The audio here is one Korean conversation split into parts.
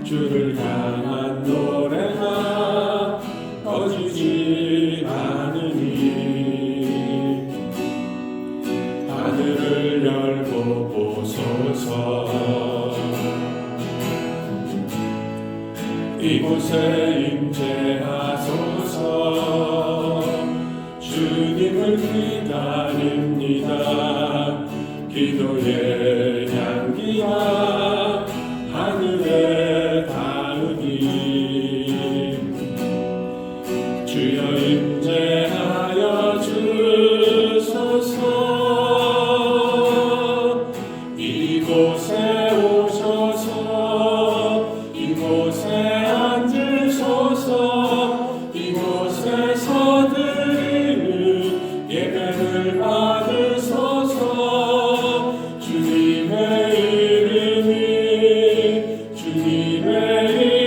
주를 향한 노래가 꺼지지 않으니 하늘을 열고 보소서. 이곳에 임재하소서. 주님을 기다립니다. 기도의 향기가 하늘에 닿으니 주여 임재하여 주소서. 이곳에 오셔서 이곳에 앉으소서. 이곳에서 드리는 예배를 받으소서. 주님의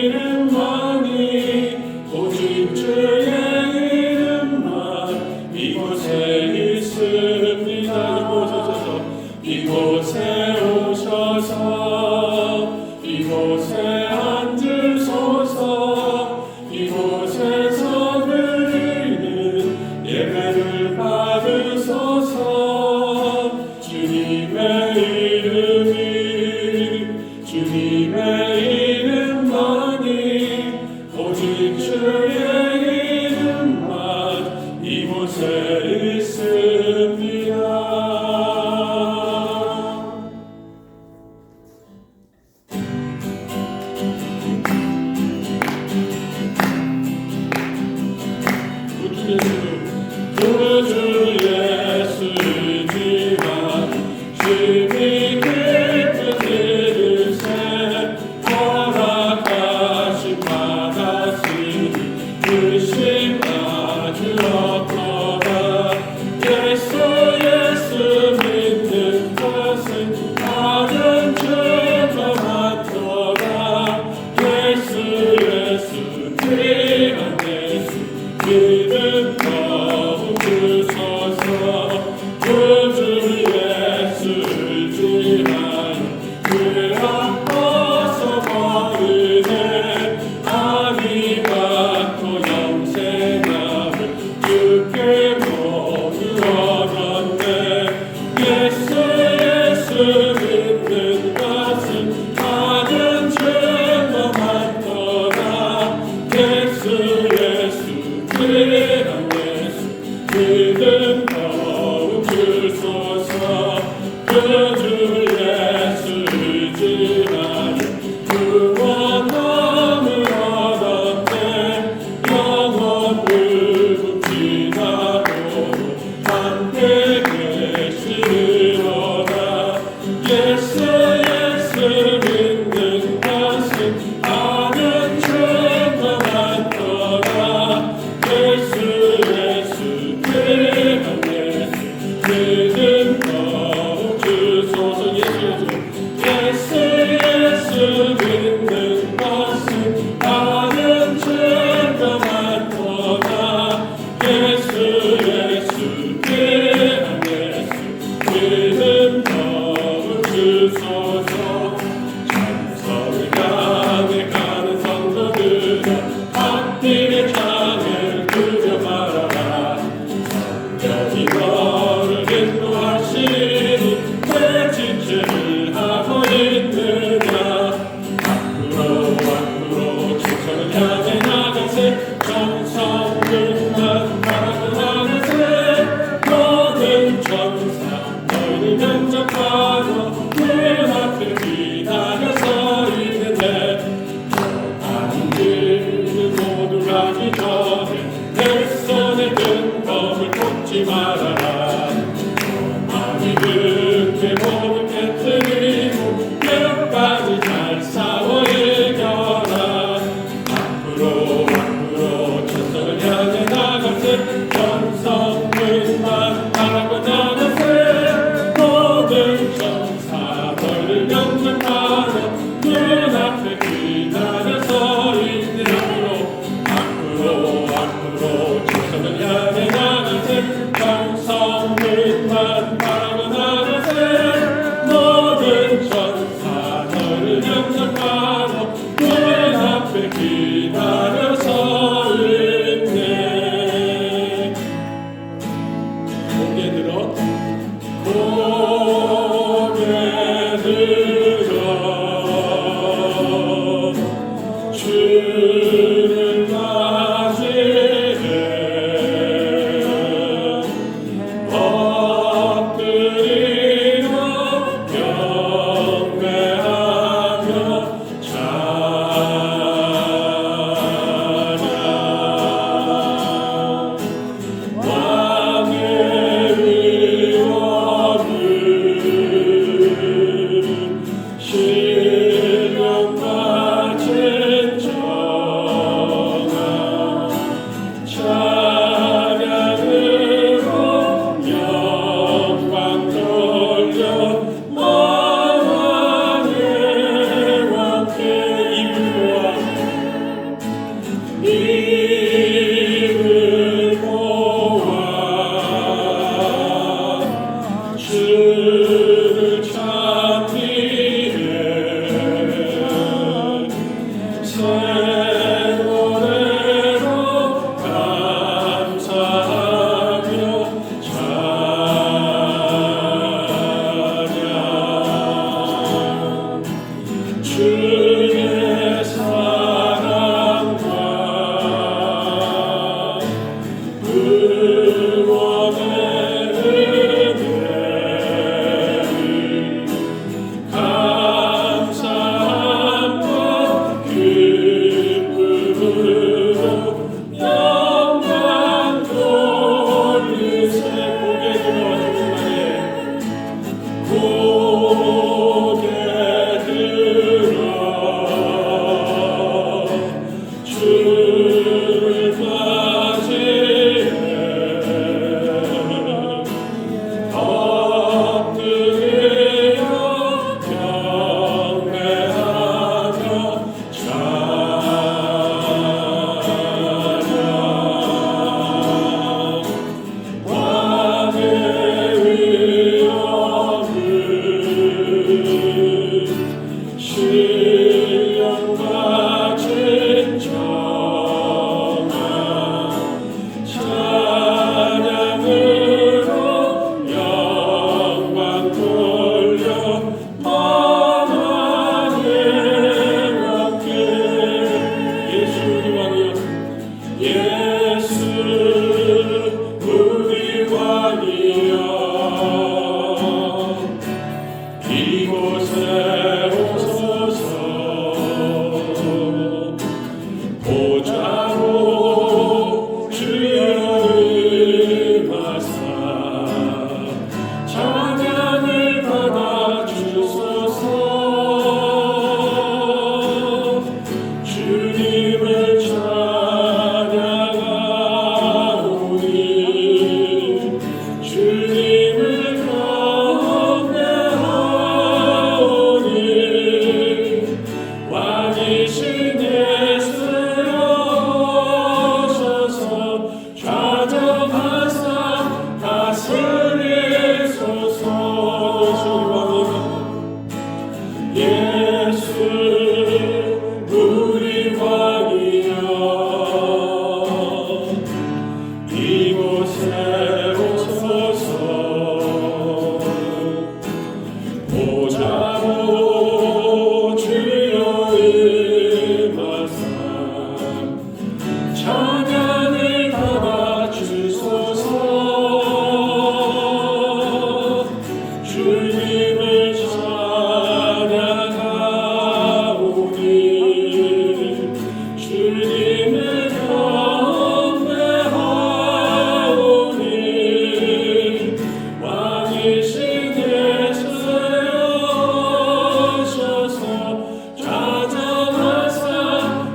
이름만이 오직 주의 이름만 이곳에 있습니다. 이곳에 오셔서 이곳에 앉으소서. 이곳에서 드리는 예배를 받으소서. 주님의 이름만이 오직 주의 이름만 이곳에 있습니다. 구주 예수지만 심히 깊은 이르세 허락하심 받았으니 의심 아주 없도다. 예수 믿는 것은 다른 죄가 많도다. 예수 귀한 예수 믿음 더욱 주소서. 구주 예수를 지나요 그 앞서서 버리네. 아니 받고 영생함을 주께 모두 얻었네. 예수 믿는 것은 다른 죄가 많도다. 예수 귀한 예수 믿음 더욱 주소서. 구주 예수를 지나요 구원함을 얻었네. 영원 불국 지나도록 함께 계시리로다. 예수 신령과 진정한 찬양으로 영광 돌려 하나님 앞에 예수 우리 왕이여 예수 우리 왕이여 이곳에 오소서 보좌로 주여 임하사 찬양을 받아 주소서 주님을 찬양하오니 주님을 경배하오니 왕이신 예수여 오셔서 좌정하사 다스리소서 예수 우리 왕이여 이곳에 오소서 보좌로 주여 임하사 찬양을 받아 주소서 주님을 찬양하오니 주님을 경배하오니 왕이신 예수여 오셔서 좌정하사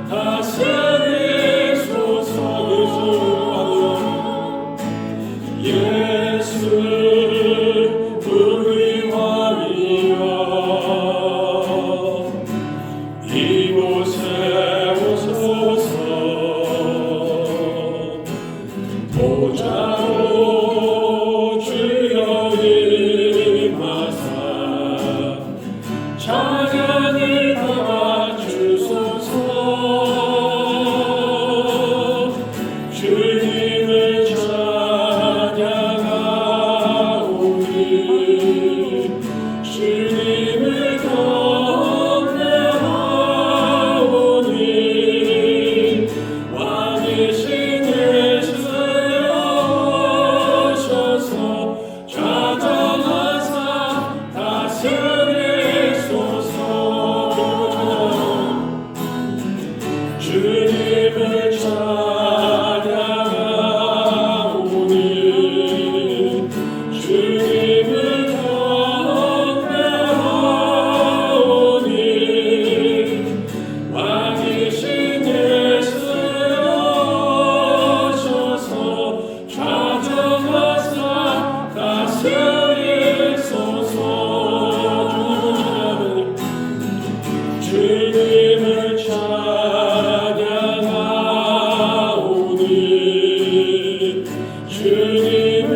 다스리소서 예수 우리 왕이여 이곳에 오소서 보좌로 주여 임하사 찬양을 받아 주소서 주님을 찬양하오니 주님을 경배하오니 왕이신 예수여 오셔서 좌정하사 다스리소서 주님을 찬양하오니 주님을 경배하오니 왕이신 예수여 오셔서 좌정하사 다스리소서 주님을 찬양하오니 주님을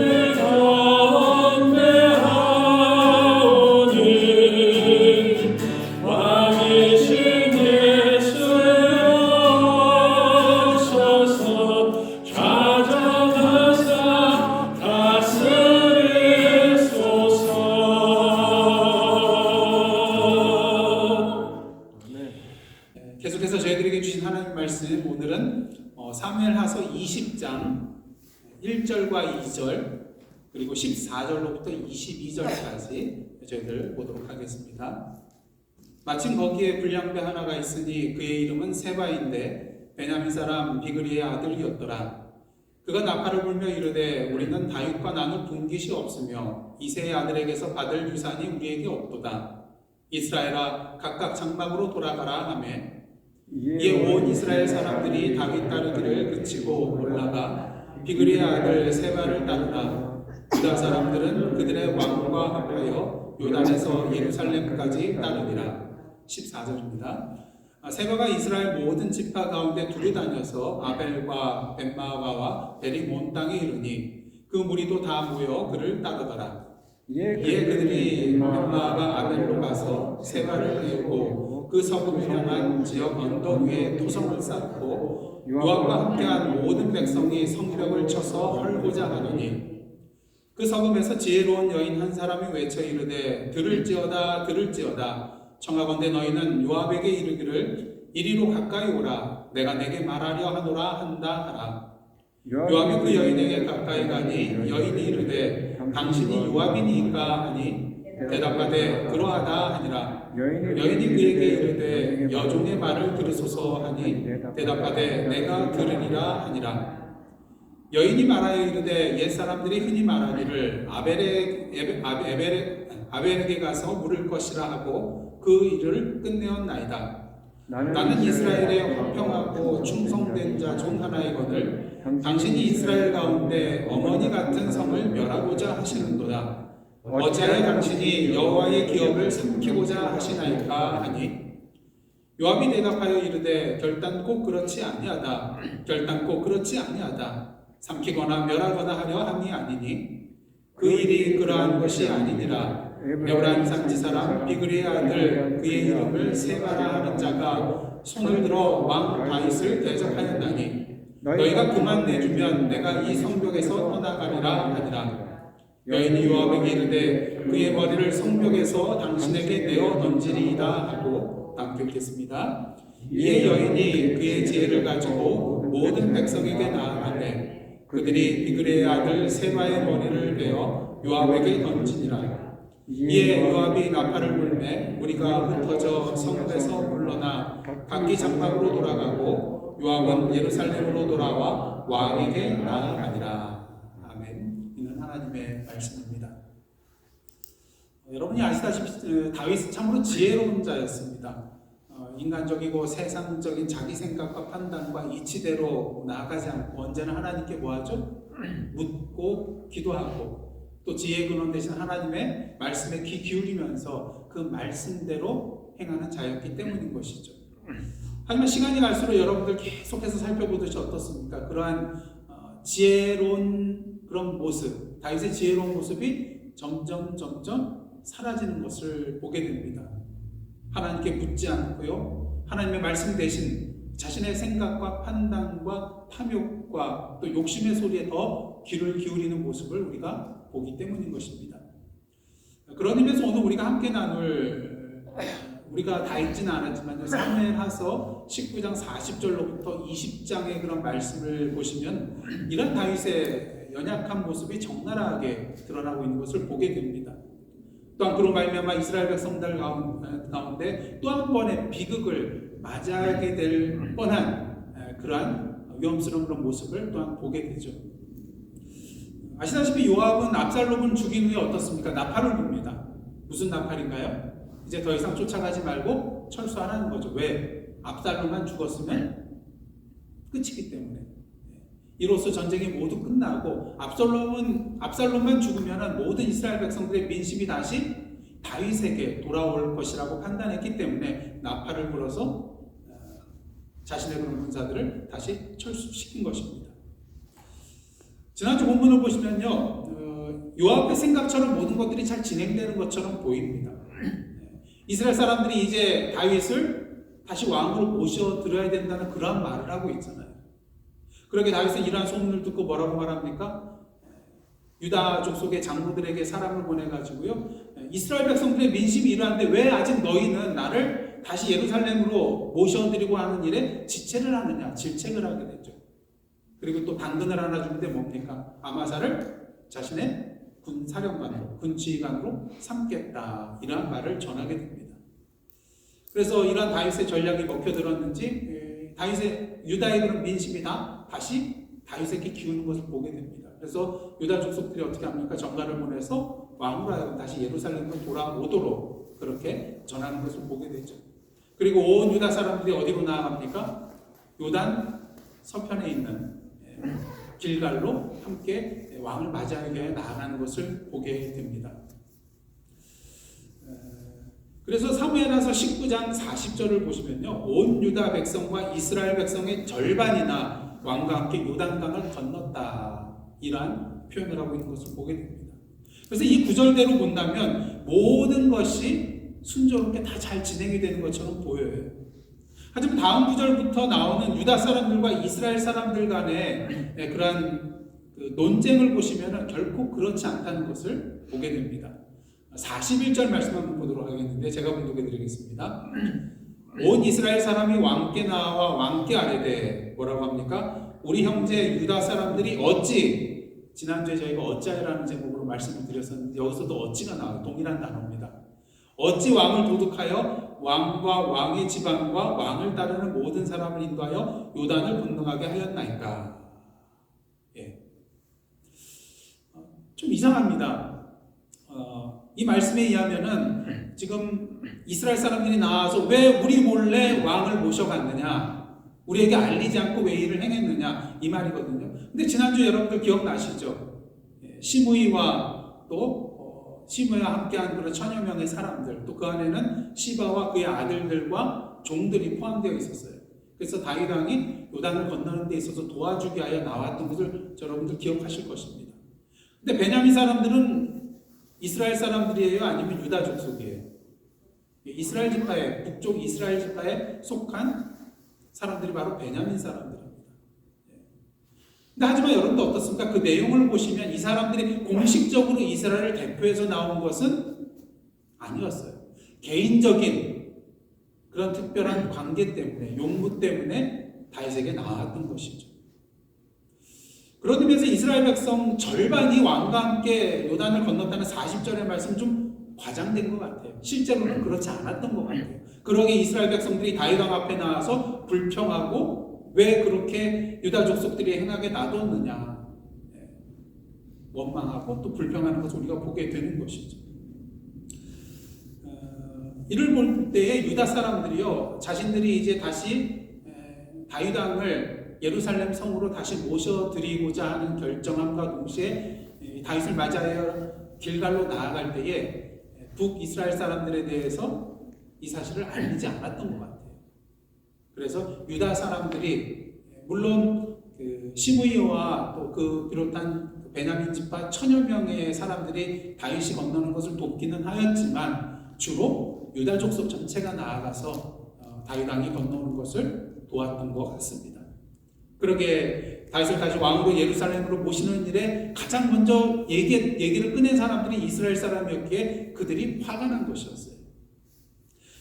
경배하오니 왕이신 예수여 오셔서 좌정하사 다스리소서. 계속해서 저희들에게 주신 하나님 말씀 오늘은 사무엘하서 20장 1절과 2절 그리고 14절로부터 22절까지 저희들 보도록 하겠습니다. 마침 거기에 불량배 하나가 있으니 그의 이름은 세바인데 베냐민 사람 비그리의 아들이었더라. 그가 나팔을 불며 이르되 우리는 다윗과 나눌 분깃이 없으며 이새의 아들에게서 받을 유산이 우리에게 없도다. 이스라엘아 각각 장막으로 돌아가라 하매 이에 온 이스라엘 사람들이 다윗 따르기를 그치고 올라가 비그리의 아들 세바를 따르라. 유다 사람들은 그들의 왕과 합하여 요단에서 예루살렘까지 따르니라. 14절입니다. 세바가 이스라엘 모든 지파 가운데 두루 다녀서 아벨과 벳마가와 베리몬 땅에 이르니 그 무리도 다 모여 그를 따르더라. 이에 그들이 엠마와 아벨로 가서 세바를 이루고 그 서북을 향한 지역 언덕 위에 토성을 쌓고 요압과 함께한 모든 백성이 성벽을 쳐서 헐고자 하더니 그 성읍에서 지혜로운 여인 한 사람이 외쳐 이르되 들을지어다 들을지어다 청하건대 너희는 요압에게 이르기를 이리로 가까이 오라 내가 내게 말하려 하노라 한다 하라. 요압이 그 여인에게 가까이 가니 여인이 이르되 당신이 요압이니까 하니 대답하되 그러하다 하니라. 여인이 그에게 이르되 여종의 말을 들으소서 하니 대답하되 내가 들으리라 하니라. 여인이 말하여 이르되 옛사람들이 흔히 말하기를 아벨에게 가서 물을 것이라 하고 그 일을 끝내었나이다. 나는 이스라엘의 화평하고 충성된 자 중 하나이거늘 당신이 이스라엘 가운데 어머니 같은 성을 멸하고자 하시는도다. 어찌하여 당신이 여호와의 기업을 삼키고자 하시나이까 하니 요압이 대답하여 이르되 결단코 그렇지 아니하다. 결단코 그렇지 아니하다. 삼키거나 멸하거나 하려 함이 아니니 그 일이 그러한 것이 아니니라. 에브라임 산지 사람 비그리의 아들 그의 이름을 세바라 하는 자가 손을 들어 왕 다윗을 대적하였나니 너희가 그만 내주면 내가 이 성벽에서 떠나가리라 하니라. 여인이 요압에게 이르되 그의 머리를 성벽에서 당신에게 내어 던지리이다 하고 낭독했습니다. 이에 여인이 그의 지혜를 가지고 모든 백성에게 나아가되 그들이 비그레의 아들 세바의 머리를 베어 요압에게 던지니라. 이에 요압이 나팔을 불매 무리가 흩어져 성읍에서 물러나 각기 장막으로 돌아가고 요압은 예루살렘으로 돌아와 왕에게 나아가니라. 아멘. 이는 하나님의 말씀입니다. 여러분이 아시다시피 다윗은 참으로 지혜로운 자였습니다. 인간적이고 세상적인 자기 생각과 판단과 이치대로 나아가지 않고 언제나 하나님께 뭐하죠? 묻고 기도하고 또 지혜의 근원 되신 하나님의 말씀에 귀 기울이면서 그 말씀대로 행하는 자였기 때문인 것이죠. 하지만 시간이 갈수록 여러분들 계속해서 살펴보듯이 어떻습니까? 그러한 지혜로운 그런 모습, 다윗의 지혜로운 모습이 점점 사라지는 것을 보게 됩니다. 하나님께 묻지 않고요, 하나님의 말씀 대신 자신의 생각과 판단과 탐욕과 또 욕심의 소리에 더 귀를 기울이는 모습을 우리가 보기 때문인 것입니다. 그런 의미에서 오늘 우리가 함께 나눌, 우리가 다 읽지는 않았지만 사무엘하서 19장 40절로부터 20장의 그런 말씀을 보시면 이런 다윗의 연약한 모습이 적나라하게 드러나고 있는 것을 보게 됩니다. 또한 그로 말미암아 이스라엘 백성들 가운데 또 한 번의 비극을 맞이하게 될 뻔한 그러한 위험스러운 그런 모습을 또한 보게 되죠. 아시다시피 요압은 압살롬을 죽인 후에 어떻습니까? 나팔을 붑니다. 무슨 나팔인가요? 이제 더 이상 쫓아가지 말고 철수하라는 거죠. 왜? 압살롬만 죽었으면 끝이기 때문에. 이로써 전쟁이 모두 끝나고 압살롬만 죽으면 모든 이스라엘 백성들의 민심이 다시 다윗에게 돌아올 것이라고 판단했기 때문에 나팔을 불어서 자신의 그런 군사들을 다시 철수시킨 것입니다. 지난주 본문을 보시면요, 요압의 생각처럼 모든 것들이 잘 진행되는 것처럼 보입니다. 이스라엘 사람들이 이제 다윗을 다시 왕으로 모셔드려야 된다는 그러한 말을 하고 있잖아요. 그렇게 다윗은 이러한 소문을 듣고 뭐라고 말합니까? 유다 족속의 장로들에게 사람을 보내가지고요, 이스라엘 백성들의 민심이 이러한데 왜 아직 너희는 나를 다시 예루살렘으로 모셔드리고 하는 일에 지체를 하느냐, 질책을 하게 되죠. 그리고 또 당근을 하나 주는데 뭡니까? 아마사를 자신의 군사령관으로, 군지휘관으로 삼겠다, 이러한 말을 전하게 됩니다. 그래서 이러한 다윗의 전략이 먹혀들었는지 다윗의 유다의 그런 민심이 다시 다윗에게 기우는 것을 보게 됩니다. 그래서 유다 족속들이 어떻게 합니까? 전가를 보내서 왕으로 하여금 다시 예루살렘으로 돌아오도록 그렇게 전하는 것을 보게 되죠. 그리고 온 유다 사람들이 어디로 나아갑니까? 요단 서편에 있는 길갈로 함께 왕을 맞이하기 위해 나아가는 것을 보게 됩니다. 그래서 사무엘하서 19장 40절을 보시면요, 온 유다 백성과 이스라엘 백성의 절반이나 왕과 함께 요단강을 건넜다, 이러한 표현을 하고 있는 것을 보게 됩니다. 그래서 이 구절대로 본다면 모든 것이 순조롭게 다 잘 진행이 되는 것처럼 보여요. 하지만 다음 구절부터 나오는 유다 사람들과 이스라엘 사람들 간의 그러한 논쟁을 보시면 결코 그렇지 않다는 것을 보게 됩니다. 41절 말씀 한번 보도록 하겠는데 제가 봉독해 드리겠습니다. 온 이스라엘 사람이 왕께 나와 왕께 아뢰되 뭐라고 합니까? 우리 형제 유다 사람들이 어찌, 지난주에 저희가 어찌하라는 제목으로 말씀을 드렸었는데 여기서도 어찌가 나와요. 동일한 단어입니다. 어찌 왕을 도둑하여 왕과 왕의 지방과 왕을 따르는 모든 사람을 인도하여 요단을 건너가게 하였나이까. 예. 좀 이상합니다. 이 말씀에 의하면은 지금 이스라엘 사람들이 나와서 왜 우리 몰래 왕을 모셔갔느냐, 우리에게 알리지 않고 왜 일을 행했느냐 이 말이거든요. 근데 지난주 여러분들 기억나시죠? 시므이와 또 시므이와 함께한 그런 천여 명의 사람들, 또 그 안에는 시바와 그의 아들들과 종들이 포함되어 있었어요. 그래서 다윗 왕이 요단을 건너는 데 있어서 도와주기 위하여 나왔던 것을 여러분들 기억하실 것입니다. 근데 베냐민 사람들은 이스라엘 사람들이에요? 아니면 유다 족속이에요? 이스라엘 지파에, 북쪽 이스라엘 지파에 속한 사람들이 바로 베냐민 사람들입니다. 근데 하지만 여러분도 어떻습니까? 그 내용을 보시면 이 사람들이 공식적으로 이스라엘을 대표해서 나온 것은 아니었어요. 개인적인 그런 특별한 관계 때문에, 용무 때문에 다윗에게 나왔던 것이죠. 그런 의미에서 이스라엘 백성 절반이 왕과 함께 요단을 건넜다는 40절의 말씀 좀 과장된 것 같아요. 실제로는 그렇지 않았던 것 같아요. 그러게 이스라엘 백성들이 다윗 왕 앞에 나와서 불평하고 왜 그렇게 유다 족속들이 행하게 놔뒀느냐 원망하고 또 불평하는 것을 우리가 보게 되는 것이죠. 이를 볼 때에 유다 사람들이요, 자신들이 이제 다시 다윗 왕을 예루살렘 성으로 다시 모셔드리고자 하는 결정함과 동시에 다윗을 맞이하여 길갈로 나아갈 때에 북이스라엘 사람들에 대해서 이 사실을 알리지 않았던 것 같아요. 그래서 유다 사람들이 물론 시므이와 또 그 비롯한 베냐민 지파 천여 명의 사람들이 다윗이 건너는 것을 돕기는 하였지만 주로 유다 족속 전체가 나아가서 다윗 왕이 건너는 것을 도왔던 것 같습니다. 그러게 다윗을 다시 왕으로 예루살렘으로 모시는 일에 가장 먼저 얘기를 꺼낸 사람들이 이스라엘 사람이었기에 그들이 화가 난 것이었어요.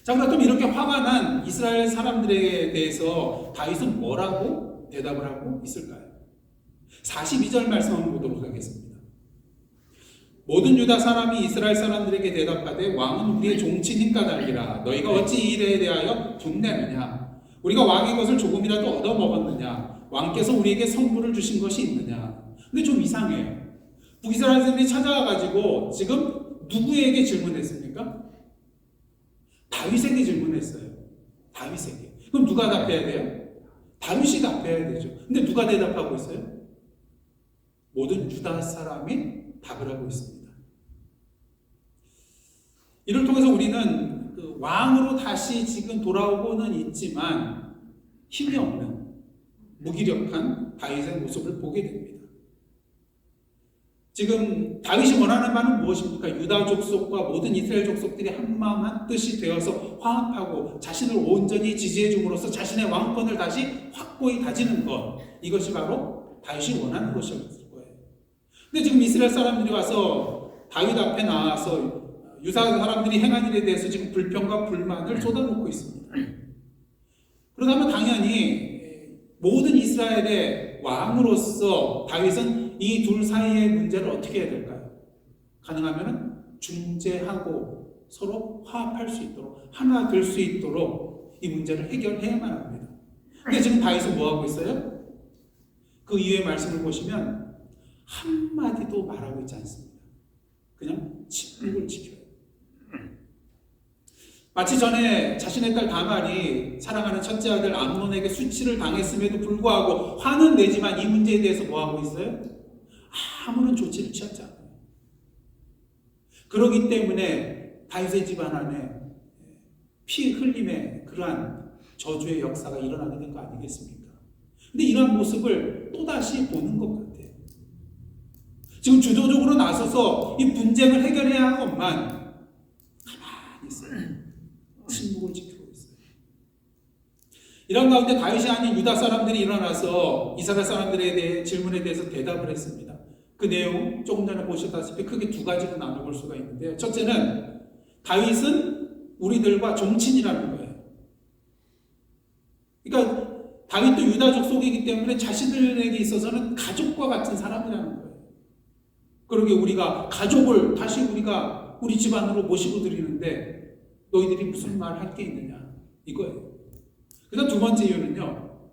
자, 그렇다면 이렇게 화가 난 이스라엘 사람들에 대해서 다윗은 뭐라고 대답을 하고 있을까요? 42절 말씀 한번 보도록 하겠습니다. 모든 유다 사람이 이스라엘 사람들에게 대답하되 왕은 우리의 종친인 까닭이라 너희가 어찌 이 일에 대하여 분내느냐? 우리가 왕의 것을 조금이라도 얻어먹었느냐? 왕께서 우리에게 선물을 주신 것이 있느냐? 근데 좀 이상해요. 북이스라엘들이 찾아와가지고 지금 누구에게 질문했습니까? 다윗에게 질문했어요. 다윗에게. 그럼 누가 답해야 돼요? 다윗이 답해야 되죠. 근데 누가 대답하고 있어요? 모든 유다 사람이 답을 하고 있습니다. 이를 통해서 우리는 그 왕으로 다시 지금 돌아오고는 있지만 힘이 없는 무기력한 다윗의 모습을 보게 됩니다. 지금 다윗이 원하는 바는 무엇입니까? 유다 족속과 모든 이스라엘 족속들이 한마음 한뜻이 되어서 화합하고 자신을 온전히 지지해 줌으로써 자신의 왕권을 다시 확고히 다지는 것, 이것이 바로 다윗이 원하는 것이었을 거예요. 근데 지금 이스라엘 사람들이 와서 다윗 앞에 나와서 유다 사람들이 행한 일에 대해서 지금 불평과 불만을 쏟아놓고 있습니다. 그러다면 당연히 모든 이스라엘의 왕으로서 다윗은 이 둘 사이의 문제를 어떻게 해야 될까요? 가능하면 중재하고 서로 화합할 수 있도록, 하나 될 수 있도록 이 문제를 해결해야만 합니다. 근데 지금 다윗은 뭐 하고 있어요? 그 이후의 말씀을 보시면 한마디도 말하고 있지 않습니다. 그냥 침묵을 지켜요. 마치 전에 자신의 딸 다말이 사랑하는 첫째 아들 암논에게 수치를 당했음에도 불구하고 화는 내지만 이 문제에 대해서 뭐 하고 있어요? 아무런 조치를 취하지 않아요. 그렇기 때문에 다윗의 집안 안에 피 흘림의 그러한 저주의 역사가 일어나게 된 거 아니겠습니까? 근데 이러한 모습을 또다시 보는 것 같아요. 지금 주도적으로 나서서 이 분쟁을 해결해야 할 것만 가만히 있어요. 침묵을 지키고 있어요. 이런 가운데 다윗이 아닌 유다 사람들이 일어나서 이스라엘 사람들에 대해 질문에 대해서 대답을 했습니다. 그 내용 조금 전에 보셨다시피 크게 두 가지로 나눠볼 수가 있는데요. 첫째는 다윗은 우리들과 종친이라는 거예요. 그러니까 다윗도 유다족 속이기 때문에 자신들에게 있어서는 가족과 같은 사람이라는 거예요. 그러게 우리가 가족을 다시 우리가 우리 집안으로 모시고 드리는데 너희들이 무슨 말 할 게 있느냐 이거예요. 그다음 두 번째 이유는요.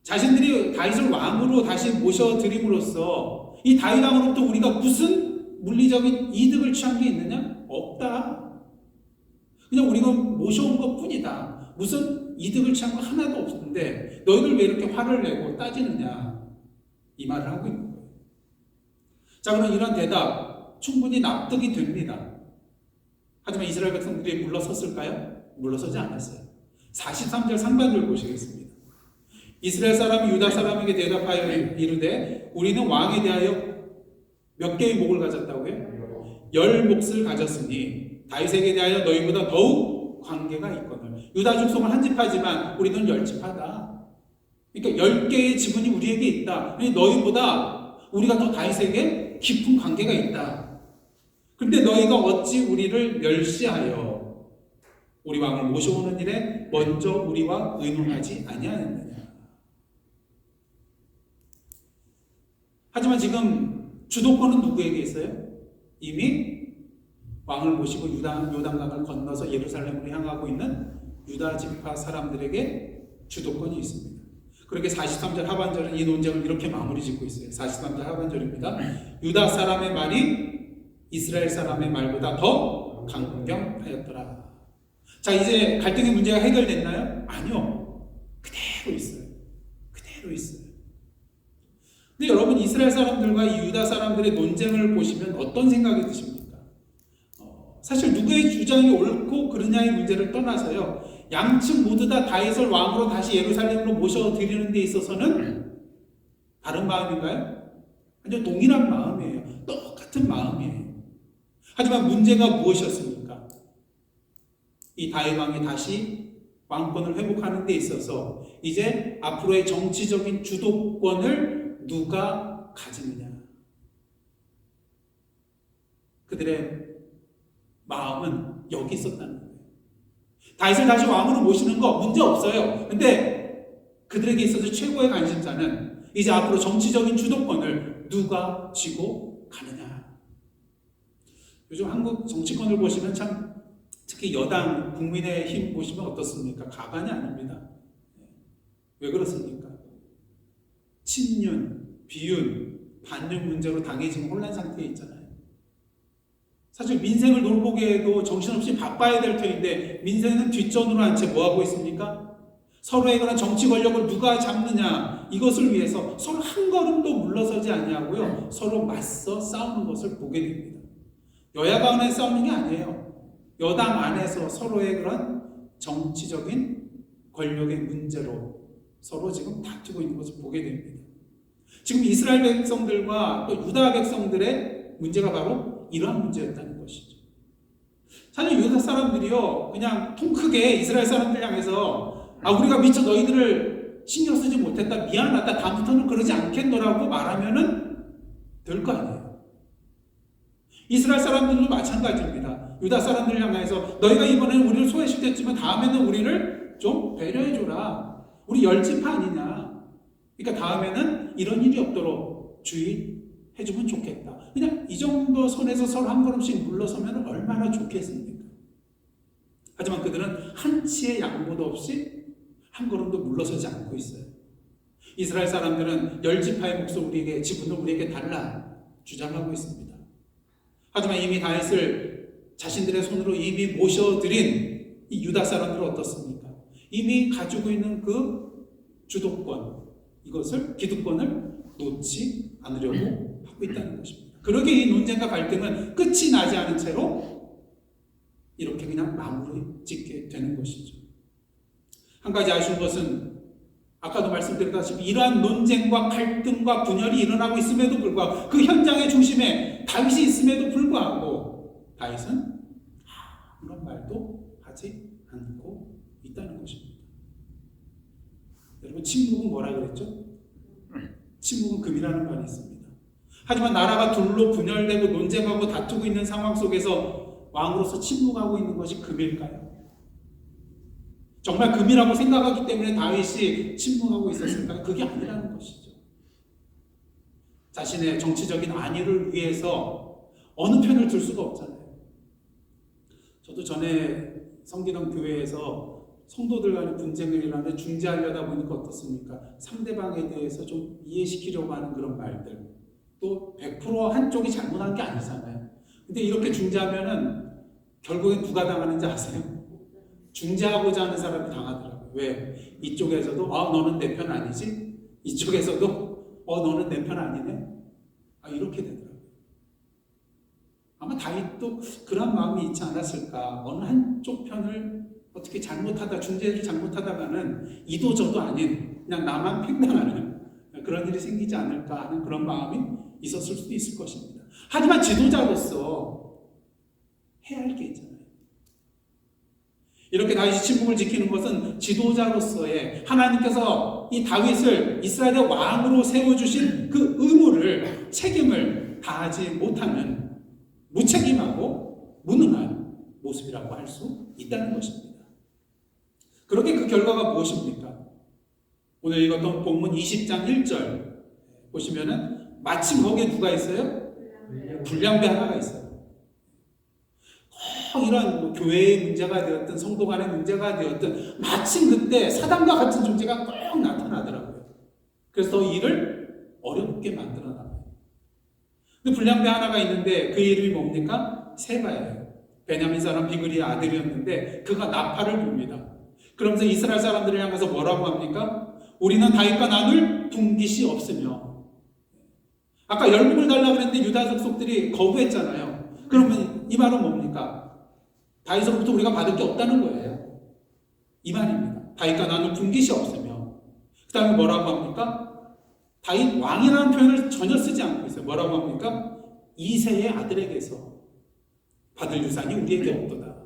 자신들이 다윗을 왕으로 다시 모셔드림으로써 이 다윗 왕으로부터 우리가 무슨 물리적인 이득을 취한 게 있느냐? 없다. 그냥 우리가 모셔온 것 뿐이다. 무슨 이득을 취한 거 하나도 없는데 너희들 왜 이렇게 화를 내고 따지느냐 이 말을 하고 있는 거예요. 자, 그럼 이런 대답 충분히 납득이 됩니다. 하지만 이스라엘 백성들이 물러섰을까요? 물러서지 않았어요. 43절 상반절 보시겠습니다. 이스라엘 사람이 유다 사람에게 대답하여 이르되 우리는 왕에 대하여 몇 개의 목을 가졌다고요? 10몫을 가졌으니 다윗에게 대하여 너희보다 더욱 관계가 있거늘. 유다 족속은 한 집하지만 우리는 10집하다. 그러니까 10개의 지분이 우리에게 있다. 너희보다 우리가 더 다윗에게 깊은 관계가 있다. 그런데 너희가 어찌 우리를 멸시하여 우리 왕을 모셔오는 일에 먼저 우리와 의논하지 아니하였느냐. 하지만 지금 주도권은 누구에게 있어요? 이미 왕을 모시고 요단강을 건너서 예루살렘으로 향하고 있는 유다 지파 사람들에게 주도권이 있습니다. 그렇게 43절 하반절은 이 논쟁을 이렇게 마무리 짓고 있어요. 43절 하반절입니다. 유다 사람의 말이 이스라엘 사람의 말보다 더 강경하였더라. 자, 이제 갈등의 문제가 해결됐나요? 아니요. 그대로 있어요. 그대로 있어요. 근데 여러분, 이스라엘 사람들과 이 유다 사람들의 논쟁을 보시면 어떤 생각이 드십니까? 사실 누구의 주장이 옳고 그르냐의 문제를 떠나서요, 양측 모두 다 다윗을 왕으로 다시 예루살렘으로 모셔드리는 데 있어서는 다른 마음인가요? 아니요, 동일한 마음이에요. 똑같은 마음이에요. 하지만 문제가 무엇이었습니까? 이 다윗 왕이 다시 왕권을 회복하는 데 있어서 이제 앞으로의 정치적인 주도권을 누가 가지느냐. 그들의 마음은 여기 있었다는 거예요. 다윗을 다시 왕으로 모시는 거 문제 없어요. 근데 그들에게 있어서 최고의 관심사는 이제 앞으로 정치적인 주도권을 누가 쥐고 가느냐. 요즘 한국 정치권을 보시면 참 특히 여당 국민의힘 보시면 어떻습니까? 가관이 아닙니다. 왜 그렇습니까? 친윤, 비윤, 반윤 문제로 당이 지금 혼란 상태에 있잖아요. 사실 민생을 돌보기에도 정신없이 바빠야 될 터인데 민생은 뒷전으로 한 채 뭐하고 있습니까? 서로의 그런 정치 권력을 누가 잡느냐 이것을 위해서 서로 한 걸음도 물러서지 아니하고요. 서로 맞서 싸우는 것을 보게 됩니다. 여야 간에 싸우는 게 아니에요. 여당 안에서 서로의 그런 정치적인 권력의 문제로 서로 지금 다투고 있는 것을 보게 됩니다. 지금 이스라엘 백성들과 또 유다 백성들의 문제가 바로 이러한 문제였다는 것이죠. 사실 유다 사람들이요, 그냥 통 크게 이스라엘 사람들 향해서 우리가 미처 너희들을 신경 쓰지 못했다, 미안하다, 다음부터는 그러지 않겠노라고 말하면은 될 거 아니에요. 이스라엘 사람들도 마찬가지입니다. 유다 사람들을 향해서 너희가 이번에는 우리를 소외시켰지만 다음에는 우리를 좀 배려해줘라. 우리 10지파 아니냐. 그러니까 다음에는 이런 일이 없도록 주의해주면 좋겠다. 그냥 이 정도 선에서 서로 한 걸음씩 물러서면 얼마나 좋겠습니까? 하지만 그들은 한치의 양보도 없이 한 걸음도 물러서지 않고 있어요. 이스라엘 사람들은 10지파의 몫을 우리에게, 지분을 우리에게 달라 주장하고 있습니다. 하지만 이미 다윗을 자신들의 손으로 이미 모셔드린 이 유다 사람들은 어떻습니까? 이미 가지고 있는 그 주도권, 이것을, 기득권을 놓지 않으려고 하고 있다는 것입니다. 그러기에 이 논쟁과 갈등은 끝이 나지 않은 채로 이렇게 그냥 마무리 짓게 되는 것이죠. 한 가지 아쉬운 것은 아까도 말씀드렸다시피 이러한 논쟁과 갈등과 분열이 일어나고 있음에도 불구하고 그 현장의 중심에 다윗이 있음에도 불구하고 다윗은 아무런 말도 하지 않고 있다는 것입니다. 여러분, 침묵은 뭐라 그랬죠? 침묵은 금이라는 말이 있습니다. 하지만 나라가 둘로 분열되고 논쟁하고 다투고 있는 상황 속에서 왕으로서 침묵하고 있는 것이 금일까요? 정말 금이라고 생각하기 때문에 다윗이 침묵하고 있었을까요? 그게 아니라는 것이죠. 자신의 정치적인 안위를 위해서 어느 편을 들 수가 없잖아요. 저도 전에 섬기던 교회에서 성도들 간의 분쟁을 일어나는데 중재하려다 보니까 어떻습니까? 상대방에 대해서 좀 이해시키려고 하는 그런 말들, 또 100% 한쪽이 잘못한 게 아니잖아요. 근데 이렇게 중재하면은 결국엔 누가 당하는지 아세요? 중재하고자 하는 사람이 당하더라고요. 왜? 이쪽에서도 너는 내 편 아니지? 이쪽에서도 너는 내 편 아니네? 이렇게 되더라고요. 아마 다윗도 그런 마음이 있지 않았을까? 어느 한쪽 편을 어떻게 잘못하다, 중재를 잘못하다가는 이도 저도 아닌 그냥 나만 팽당하는 그런 일이 생기지 않을까 하는 그런 마음이 있었을 수도 있을 것입니다. 하지만 지도자로서 해야 할 게 있잖아요. 이렇게 다윗이 침묵을 지키는 것은 지도자로서의 하나님께서 이 다윗을 이스라엘의 왕으로 세워주신 그 의무를, 책임을 다하지 못하는 무책임하고 무능한 모습이라고 할 수 있다는 것입니다. 그렇게 그 결과가 무엇입니까? 오늘 읽었던 본문 20장 1절 보시면은 마침 거기에 누가 있어요? 불량배 하나가 있어요. 이런 교회의 문제가 되었든 성도 간의 문제가 되었든 마침 그때 사단과 같은 존재가 꼭 나타나더라고요. 그래서 더 일을 어렵게 만들어놔요. 근데 불량배 하나가 있는데 그 이름이 뭡니까? 세바예요. 베냐민 사람 비그리의 아들이었는데 그가 나팔을 붑니다. 그러면서 이스라엘 사람들을 향해서 뭐라고 합니까? 우리는 다윗과 나눌 분깃이 없으며. 아까 열국을 달라고 했는데 유다 족속들이 거부했잖아요. 그러면 이 말은 뭡니까? 다윗으로부터 우리가 받을 게 없다는 거예요. 이 말입니다. 다윗과 나눌 분깃이 없으며. 그 다음에 뭐라고 합니까? 다윗 왕이라는 표현을 전혀 쓰지 않고 있어요. 뭐라고 합니까? 이새의 아들에게서 받을 유산이 우리에게 없도다.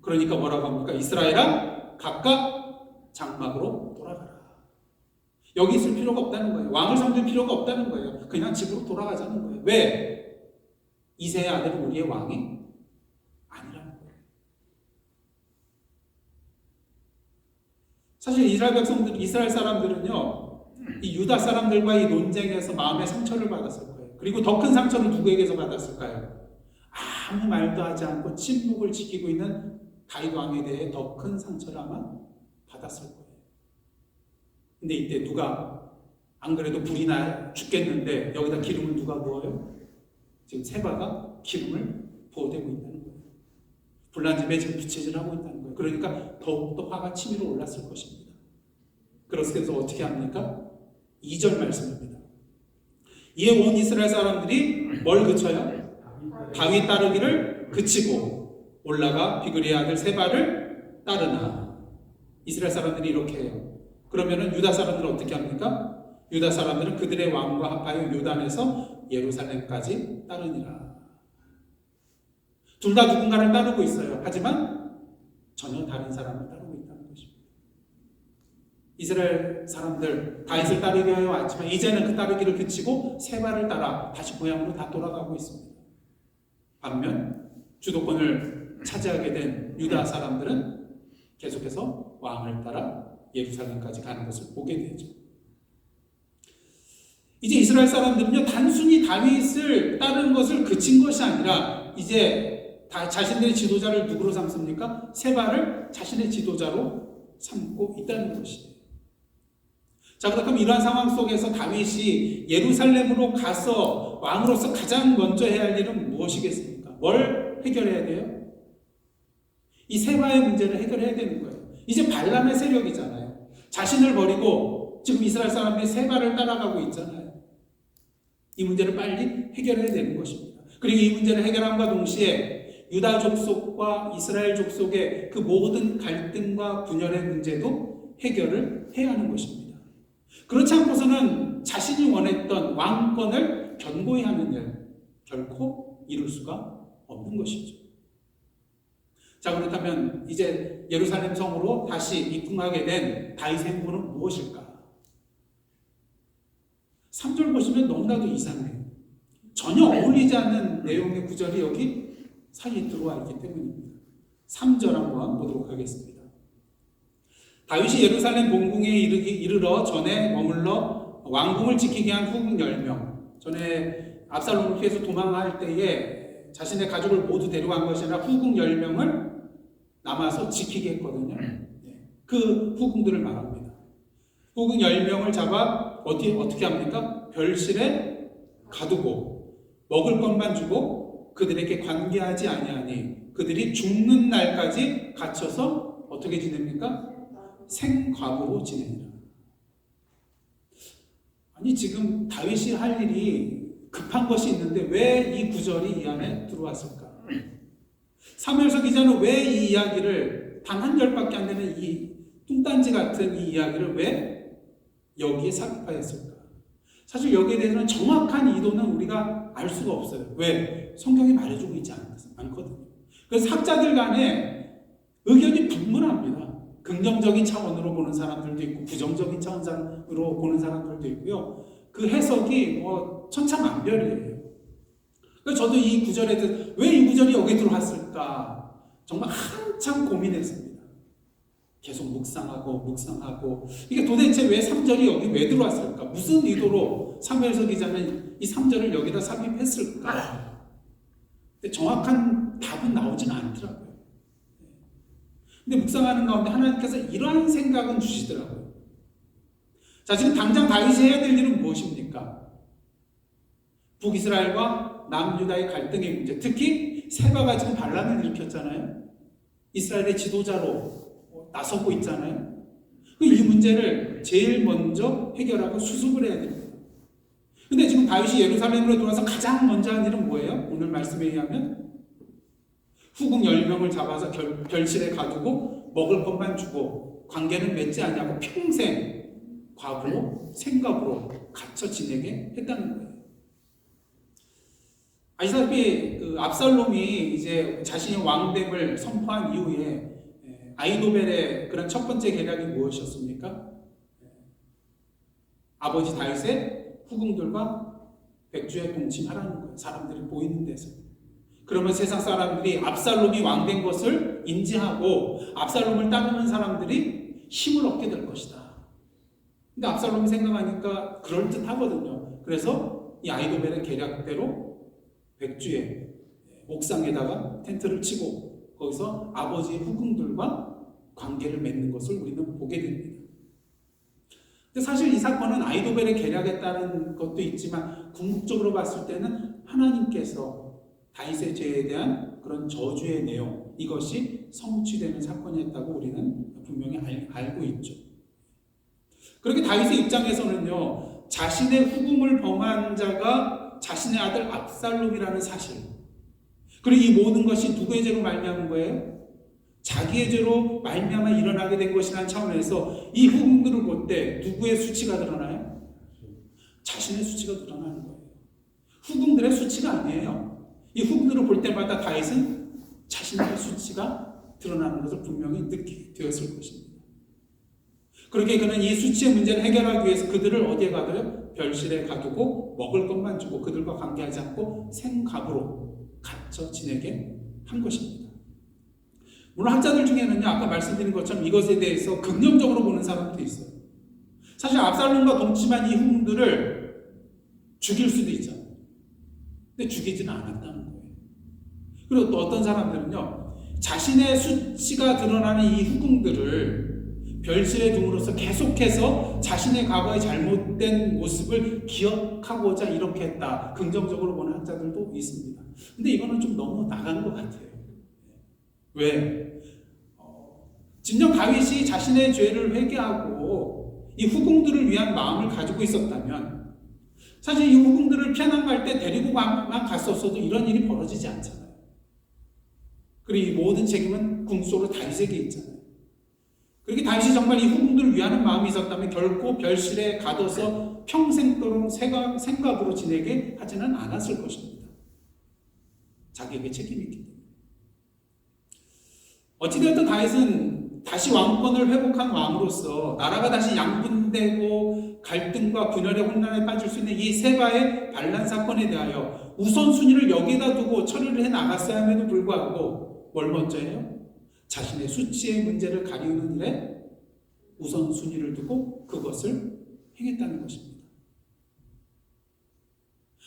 그러니까 뭐라고 합니까? 이스라엘아 각각 장막으로 돌아가라. 여기 있을 필요가 없다는 거예요. 왕을 섬길 필요가 없다는 거예요. 그냥 집으로 돌아가자는 거예요. 왜? 이새의 아들은 우리의 왕이 아니라는 거예요. 사실 이스라엘 사람들은요, 이 유다 사람들과의 논쟁에서 마음의 상처를 받았을 거예요. 그리고 더 큰 상처를 누구에게서 받았을까요? 아무 말도 하지 않고 침묵을 지키고 있는 다윗 왕에 대해 더 큰 상처를 아마 받았을 거예요. 근데 이때 누가, 안 그래도 불이 나 죽겠는데 여기다 기름을 누가 부어요? 지금 세바가 기름을 부어대고 있다는 거예요. 불난 집에 지금 부채질하고 있다는 거예요. 그러니까 더욱더 화가 치밀어 올랐을 것입니다. 그래서 어떻게 합니까? 2절 말씀입니다. 이에 온 이스라엘 사람들이 뭘 그쳐요? 다윗 따르기를 그치고 올라가 비그리의 아들 세바를 따르나. 이스라엘 사람들이 이렇게 해요. 그러면은 유다 사람들은 어떻게 합니까? 유다 사람들은 그들의 왕과 합하여 요단에서 예루살렘까지 따르니라. 둘 다 누군가를 따르고 있어요. 하지만 전혀 다른 사람을 따르고 있다는 것입니다. 이스라엘 사람들 다윗을 따르게 하여 왔지만 이제는 그 따르기를 그치고 세바를 따라 다시 고향으로 다 돌아가고 있습니다. 반면 주도권을 차지하게 된 유다 사람들은 계속해서 왕을 따라 예루살렘까지 가는 것을 보게 되죠. 이제 이스라엘 사람들은요, 단순히 다윗을 따르는 것을 그친 것이 아니라 이제 자신들의 지도자를 누구로 삼습니까? 세바를 자신의 지도자로 삼고 있다는 것이에요. 자, 그럼 이러한 상황 속에서 다윗이 예루살렘으로 가서 왕으로서 가장 먼저 해야 할 일은 무엇이겠습니까? 뭘 해결해야 돼요? 이 세바의 문제를 해결해야 되는 거예요. 이제 발람의 세력이잖아요. 자신을 버리고 지금 이스라엘 사람들이 세바를 따라가고 있잖아요. 이 문제를 빨리 해결해야 되는 것입니다. 그리고 이 문제를 해결함과 동시에 유다 족속과 이스라엘 족속의 그 모든 갈등과 분열의 문제도 해결을 해야 하는 것입니다. 그렇지 않고서는 자신이 원했던 왕권을 견고히 하는 일 결코 이룰 수가 없는 것이죠. 자, 그렇다면 이제 예루살렘 성으로 다시 입궁하게 된 다윗의 행보는 무엇일까? 3절 보시면 너무나도 이상해요. 전혀 어울리지 않는 내용의 구절이 여기 사이에 들어와 있기 때문입니다. 3절 한번 보도록 하겠습니다. 다윗이 예루살렘 본궁에 이르러 전에 머물러 왕궁을 지키게 한 후궁 10명. 전에 압살롬을 피해서 도망할 때에 자신의 가족을 모두 데려간 것이 아니라 후궁 10명을 남아서 지키게 했거든요. 그 후궁들을 말합니다. 후궁 10명을 잡아 어떻게 합니까? 별실에 가두고 먹을 것만 주고 그들에게 관계하지 아니하니 그들이 죽는 날까지 갇혀서 어떻게 지냅니까? 생과부로 지내니라. 아니, 지금 다윗이 할 일이 급한 것이 있는데 왜 이 구절이 이 안에 들어왔을까? 사무엘서 기자는 왜 이 이야기를 단 한 절밖에 안 되는 이 뚱딴지 같은 이 이야기를 왜 여기에 삽입하였을까? 사실 여기에 대해서는 정확한 이도는 우리가 알 수가 없어요. 왜? 성경이 말해주고 있지 않거든요. 그래서 학자들 간에 의견이 분분합니다. 긍정적인 차원으로 보는 사람들도 있고 부정적인 차원으로 보는 사람들도 있고요. 그 해석이 천차만별이에요. 그래서 저도 이 구절에 대해서 왜 이 구절이 여기 들어왔을까 정말 한참 고민했습니다. 계속 묵상하고 이게 도대체 왜 3절이 여기 왜 들어왔을까? 무슨 의도로 사무엘서 기자는 이 3절을 여기다 삽입했을까? 근데 정확한 답은 나오지는 않더라고요. 근데 묵상하는 가운데 하나님께서 이러한 생각은 주시더라고요. 자, 지금 당장 다윗이 해야 될 일은 무엇입니까? 북이스라엘과 남유다의 갈등의 문제, 특히 세바가 지금 반란을 일으켰잖아요. 이스라엘의 지도자로 나서고 있잖아요. 이 문제를 제일 먼저 해결하고 수습을 해야 됩니다. 근데 지금 다윗이 예루살렘으로 들어와서 가장 먼저 한 일은 뭐예요? 오늘 말씀에 의하면 후궁 10명을 잡아서 별실에 가두고 먹을 것만 주고 관계는 맺지 않냐고 평생 과부로 생각으로 갇혀 지내게 했다는 거예요. 아시다시피 압살롬이 이제 자신의 왕됨을 선포한 이후에 아히도벨의 그런 첫 번째 계략이 무엇이었습니까? 아버지 다윗의 후궁들과 백주에 동침하라는 거예요. 사람들이 보이는 데서. 그러면 세상 사람들이 압살롬이 왕된 것을 인지하고 압살롬을 따르는 사람들이 힘을 얻게 될 것이다. 근데 압살롬이 생각하니까 그럴듯하거든요. 그래서 이 아히도벨의 계략대로 백주에 옥상에다가 텐트를 치고 거기서 아버지의 후궁들과 관계를 맺는 것을 우리는 보게 됩니다. 근데 사실 이 사건은 아히도벨의 계략에 따른 것도 있지만 궁극적으로 봤을 때는 하나님께서 다윗의 죄에 대한 그런 저주의 내용, 이것이 성취되는 사건이었다고 우리는 분명히 알고 있죠. 그렇게 다윗의 입장에서는요, 자신의 후궁을 범한 자가 자신의 아들 압살롬이라는 사실, 그리고 이 모든 것이 누구의 죄로 말미암은 거예요? 자기의 죄로 말미암아 일어나게 된 것이라는 차원에서 이 후궁들을 볼 때 누구의 수치가 드러나요? 자신의 수치가 드러나는 거예요. 후궁들의 수치가 아니에요. 이 후궁들을 볼 때마다 다윗은 자신의 수치가 드러나는 것을 분명히 느끼게 되었을 것입니다. 그렇게 그는 이 수치의 문제를 해결하기 위해서 그들을 어디에 가둬요? 별실에 가두고 먹을 것만 주고 그들과 관계하지 않고 생갑으로 갇혀 지내게 한 것입니다. 물론 학자들 중에는요, 아까 말씀드린 것처럼 이것에 대해서 긍정적으로 보는 사람도 있어요. 사실 압살롬과 동침한 이 후궁들을 죽일 수도 있잖아요. 근데 죽이지는 않았다는 거예요. 그리고 또 어떤 사람들은요, 자신의 수치가 드러나는 이 후궁들을 별실에 둠으로써 계속해서 자신의 과거의 잘못된 모습을 기억하고자 이렇게 했다. 긍정적으로 보는 학자들도 있습니다. 근데 이거는 좀 너무 나간 것 같아요. 왜? 진정 다윗이 자신의 죄를 회개하고 이 후궁들을 위한 마음을 가지고 있었다면 사실 이 후궁들을 피난갈 때 데리고만 갔었어도 이런 일이 벌어지지 않잖아요. 그리고 이 모든 책임은 궁속으로 다윗에게 있잖아요. 그렇게 다윗이 정말 이 후궁들을 위하는 마음이 있었다면 결코 별실에 가둬서 평생도록 생각으로 지내게 하지는 않았을 것입니다. 자기에게 책임이 있기 때문에. 어찌되었든 다윗은 다시 왕권을 회복한 왕으로서 나라가 다시 양분되고 갈등과 분열의 혼란에 빠질 수 있는 이 세바의 반란 사건에 대하여 우선순위를 여기다 두고 처리를 해 나갔어야 함에도 불구하고 뭘 먼저 해요? 자신의 수치의 문제를 가리우는 일에 우선순위를 두고 그것을 행했다는 것입니다.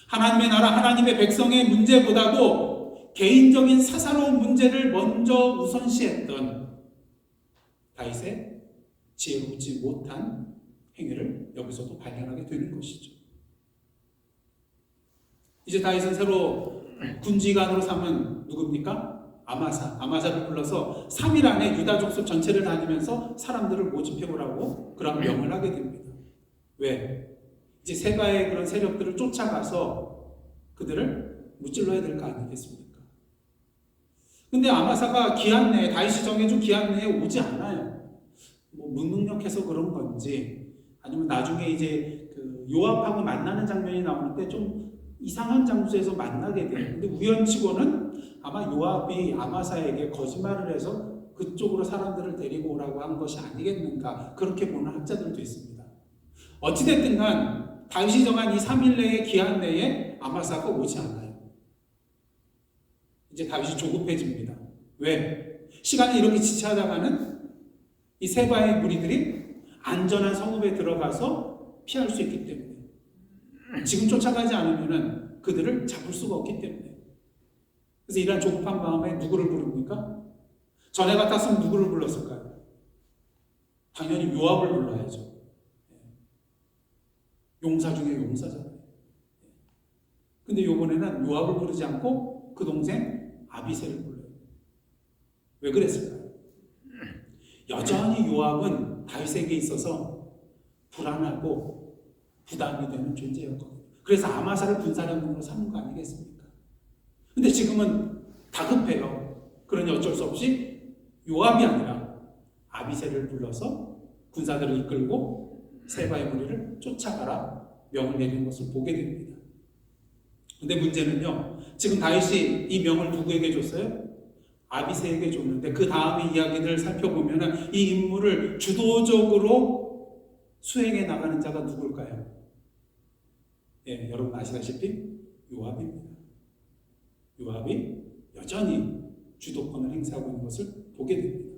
하나님의 나라, 하나님의 백성의 문제보다도 개인적인 사사로운 문제를 먼저 우선시했던 다윗의 지혜롭지 못한 행위를 여기서도 발견하게 되는 것이죠. 이제 다윗은 새로 군지관으로 삼은 누굽니까? 아마사를 불러서 3일 안에 유다 족속 전체를 다니면서 사람들을 모집해오라고 그런 명을 하게 됩니다. 왜? 이제 세바의 그런 세력들을 쫓아가서 그들을 무찔러야 될 거 아니겠습니까? 근데 아마사가 기한 내에, 다윗이 정해준 기한 내에 오지 않아요. 뭐 무능력해서 그런 건지, 아니면 나중에 이제 그 요압하고 만나는 장면이 나오는데 좀 이상한 장소에서 만나게 돼요. 근데 우연치고는 아마 요압이 아마사에게 거짓말을 해서 그쪽으로 사람들을 데리고 오라고 한 것이 아니겠는가, 그렇게 보는 학자들도 있습니다. 어찌됐든 간 다윗이 정한 이 3일 내의 기한 내에 아마사가 오지 않아요. 이제 다윗이 조급해집니다. 왜? 시간이 이렇게 지체하다가는 이 세바의 무리들이 안전한 성읍에 들어가서 피할 수 있기 때문에, 지금 쫓아가지 않으면 그들을 잡을 수가 없기 때문에. 그래서 이러한 조급한 마음에 누구를 부릅니까? 전에 같았으면 누구를 불렀을까요? 당연히 요압을 불러야죠. 용사 중에 용사잖아요. 근데 이번에는 요압을 부르지 않고 그 동생 아비새를 불러요. 왜 그랬을까요? 여전히 요압은 다윗에게 있어서 불안하고 부담이 되는 존재였거든요. 그래서 아마사를 군사령으로 삼은 거 아니겠습니까? 근데 지금은 다급해요. 그러니 어쩔 수 없이 요압이 아니라 아비새를 불러서 군사들을 이끌고 세바의 무리를 쫓아가라 명을 내린 것을 보게 됩니다. 근데 문제는요, 지금 다윗이 이 명을 누구에게 줬어요? 아비새에게 줬는데 그 다음의 이야기들을 살펴보면 이 임무를 주도적으로 수행해 나가는 자가 누굴까요? 예, 여러분 아시다시피 요압입니다. 요압이 여전히 주도권을 행사하고 있는 것을 보게 됩니다.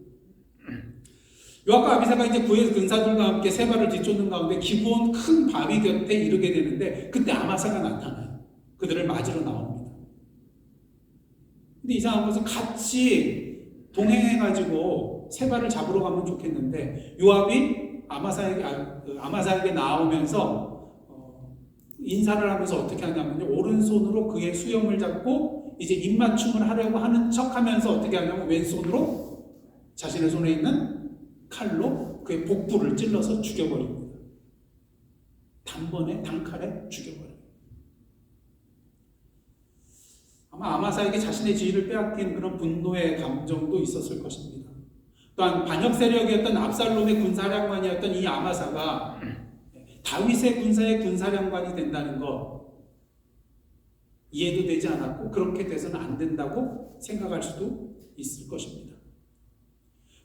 요압과 아비새가 이제 구의 군사들과 함께 세바를 뒤쫓는 가운데 기브온 큰 바위 곁에 이르게 되는데 그때 아마사가 나타나요. 그들을 맞으러 나옵니다. 근데 이상한 것은 같이 동행해가지고 세바를 잡으러 가면 좋겠는데 요압이 아마사에게 나오면서 인사를 하면서 어떻게 하냐면요, 오른손으로 그의 수염을 잡고 이제 입맞춤을 하려고 하는 척하면서 어떻게 하냐면 왼손으로 자신의 손에 있는 칼로 그의 복부를 찔러서 죽여버립니다. 단번에 단칼에 죽여버려요. 아마 아마사에게 자신의 지위를 빼앗긴 그런 분노의 감정도 있었을 것입니다. 또한 반역 세력이었던 압살롬의 군사령관이었던 이 아마사가 다윗의 군사의 군사령관이 된다는 것 이해도 되지 않았고 그렇게 돼서는 안 된다고 생각할 수도 있을 것입니다.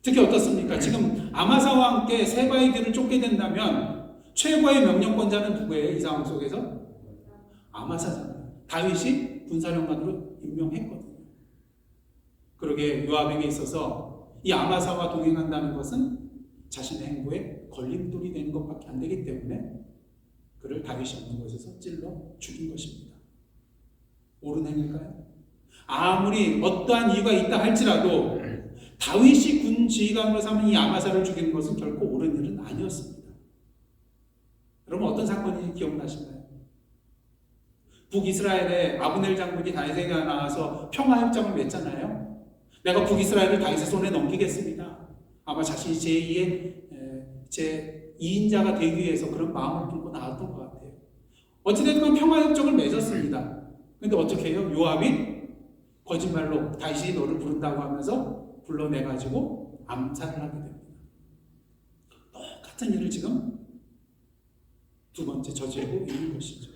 특히 어떻습니까? 지금 아마사와 함께 세바의 길을 쫓게 된다면 최고의 명령권자는 누구예요? 이 상황 속에서? 아마사잖아요. 다윗이 군사령관으로 임명했거든요. 그러게 요압에게 있어서 이 아마사와 동행한다는 것은 자신의 행보에 걸림돌이 되는 것밖에 안 되기 때문에 그를 다윗이 없는 곳에서 찔러 죽인 것입니다. 옳은 행위일까요? 아무리 어떠한 이유가 있다 할지라도 다윗이 군 지휘관으로 삼은 이 아마사를 죽이는 것은 결코 옳은 일은 아니었습니다. 여러분 어떤 사건인지 기억나시나요? 북이스라엘의 아브넬 장군이 다윗에게 나와서 평화협정을 맺잖아요. 내가 북이스라엘을 다윗의 손에 넘기겠습니다. 아마 자신이 제2인자가 되기 위해서 그런 마음을 품고 나왔던 것 같아요. 어찌됐든 평화협정을 맺었습니다. 근데 어떻게 해요? 요압이 거짓말로 다윗이 너를 부른다고 하면서 불러내가지고 암살을 하게 됩니다. 같은 일을 지금 두 번째 저지르고 있는 것이죠.